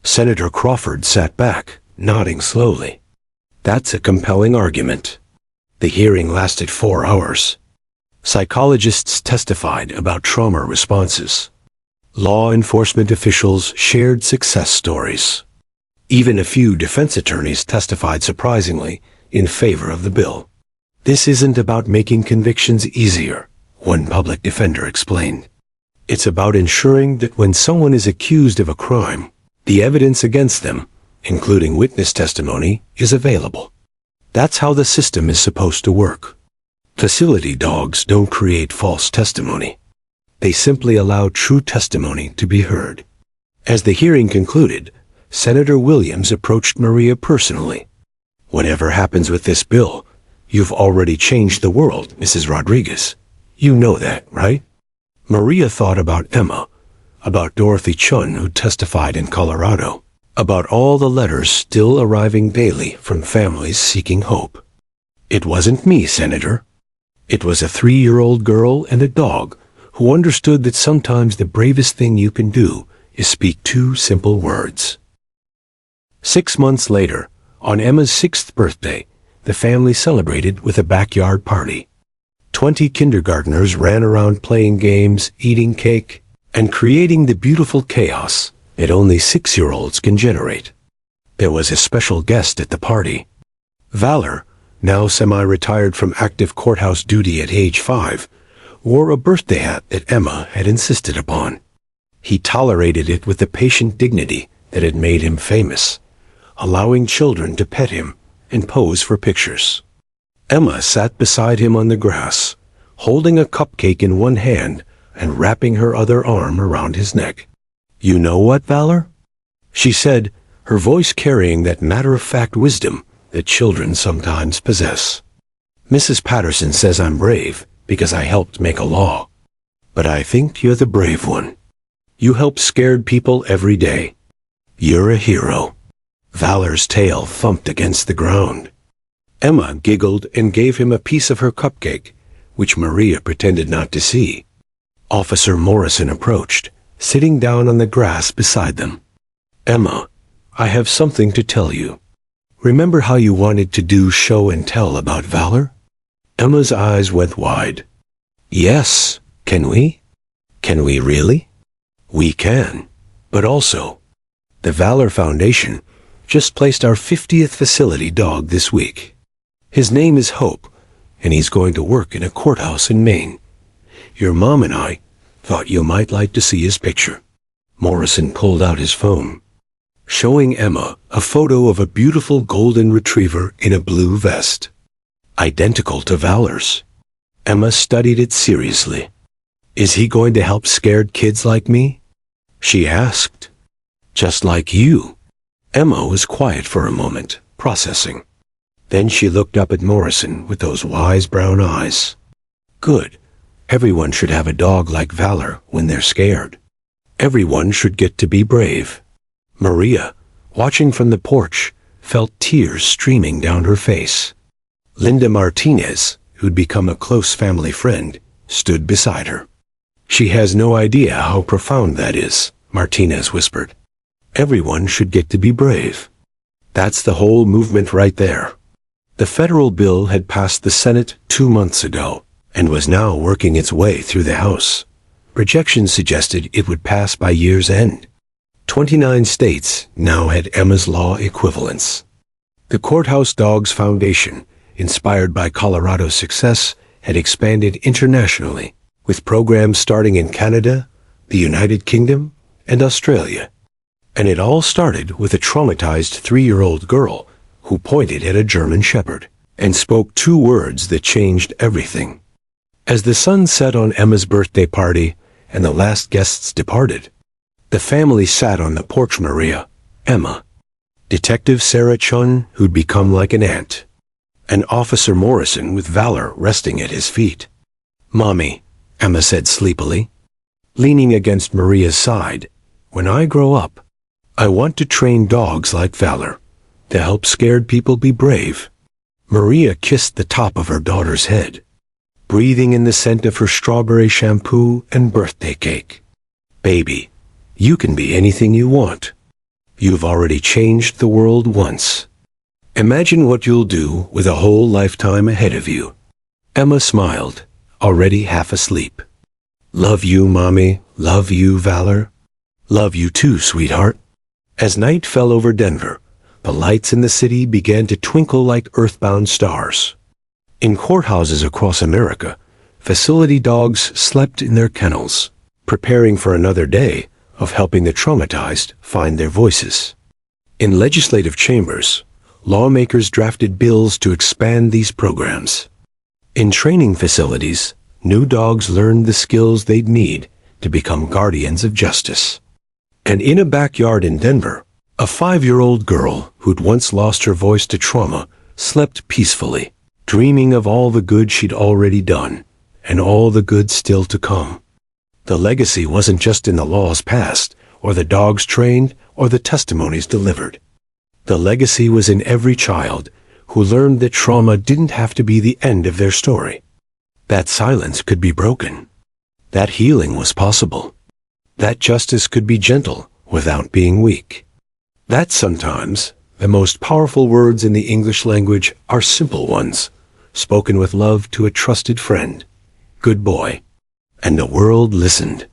Senator Crawford sat back, nodding slowly. That's a compelling argument. The hearing lasted 4 hours. Psychologists testified about trauma responses. Law enforcement officials shared success stories. Even a few defense attorneys testified surprisingly in favor of the bill. This isn't about making convictions easier, one public defender explained. It's about ensuring that when someone is accused of a crime, the evidence against them, including witness testimony, is available. That's how the system is supposed to work. Facility dogs don't create false testimony. They simply allow true testimony to be heard. As the hearing concluded, Senator Williams approached Maria personally. Whatever happens with this bill, you've already changed the world, Mrs. Rodriguez. You know that, right? Maria thought about Emma, about Dorothy Chun, who testified in Colorado, about all the letters still arriving daily from families seeking hope. It wasn't me, Senator. It was a 3-year-old girl and a dog who understood that sometimes the bravest thing you can do is speak 2 simple words. 6 months later, on Emma's 6th birthday, the family celebrated with a backyard party. 20 kindergartners ran around playing games, eating cake, and creating the beautiful chaos that only 6-year-olds can generate. There was a special guest at the party. Valor, now semi-retired from active courthouse duty at age 5, wore a birthday hat that Emma had insisted upon. He tolerated it with the patient dignity that had made him famous, allowing children to pet him and pose for pictures. Emma sat beside him on the grass, holding a cupcake in one hand and wrapping her other arm around his neck. "You know what, Valor?" she said, her voice carrying that matter-of-fact wisdom that children sometimes possess. "Mrs. Patterson says I'm brave because I helped make a law. But I think you're the brave one. You help scared people every day. You're a hero." Valor's tail thumped against the ground. Emma giggled and gave him a piece of her cupcake, which Maria pretended not to see. Officer Morrison approached, sitting down on the grass beside them. "Emma, I have something to tell you. Remember how you wanted to do show and tell about Valor?" Emma's eyes went wide. "Yes, can we? Can we really?" "We can, but also, the Valor Foundation just placed our 50th facility dog this week. His name is Hope, and he's going to work in a courthouse in Maine. Your mom and I thought you might like to see his picture." Morrison pulled out his phone, showing Emma a photo of a beautiful golden retriever in a blue vest, identical to Valor's. Emma studied it seriously. "Is he going to help scared kids like me?" she asked. "Just like you." Emma was quiet for a moment, processing. Then she looked up at Morrison with those wise brown eyes. "Good. Everyone should have a dog like Valor when they're scared. Everyone should get to be brave." Maria, watching from the porch, felt tears streaming down her face. Linda Martinez, who'd become a close family friend, stood beside her. "She has no idea how profound that is," Martinez whispered. "Everyone should get to be brave. That's the whole movement right there." The federal bill had passed the Senate 2 months ago and was now working its way through the House. Projections suggested it would pass by year's end. 29 states now had Emma's law equivalents. The Courthouse Dogs Foundation, inspired by Colorado's success, had expanded internationally, with programs starting in Canada, the United Kingdom, and Australia. And it all started with a traumatized 3-year-old girl who pointed at a German shepherd and spoke 2 words that changed everything. As the sun set on Emma's birthday party and the last guests departed, the family sat on the porch. Maria, Emma, Detective Sarah Chun, who'd become like an aunt, and Officer Morrison with Valor resting at his feet. "Mommy," Emma said sleepily, leaning against Maria's side, "when I grow up, I want to train dogs like Valor, to help scared people be brave." Maria kissed the top of her daughter's head, breathing in the scent of her strawberry shampoo and birthday cake. "Baby, you can be anything you want. You've already changed the world once. Imagine what you'll do with a whole lifetime ahead of you." Emma smiled, already half asleep. "Love you, Mommy. Love you, Valor. Love you too, sweetheart." As night fell over Denver, the lights in the city began to twinkle like earthbound stars. In courthouses across America, facility dogs slept in their kennels, preparing for another day of helping the traumatized find their voices. In legislative chambers, lawmakers drafted bills to expand these programs. In training facilities, new dogs learned the skills they'd need to become guardians of justice. And in a backyard in Denver, a 5-year-old girl who'd once lost her voice to trauma slept peacefully, dreaming of all the good she'd already done and all the good still to come. The legacy wasn't just in the laws passed, or the dogs trained, or the testimonies delivered. The legacy was in every child who learned that trauma didn't have to be the end of their story. That silence could be broken. That healing was possible. That justice could be gentle without being weak. That sometimes the most powerful words in the English language are simple ones, spoken with love to a trusted friend. "Good boy." And the world listened.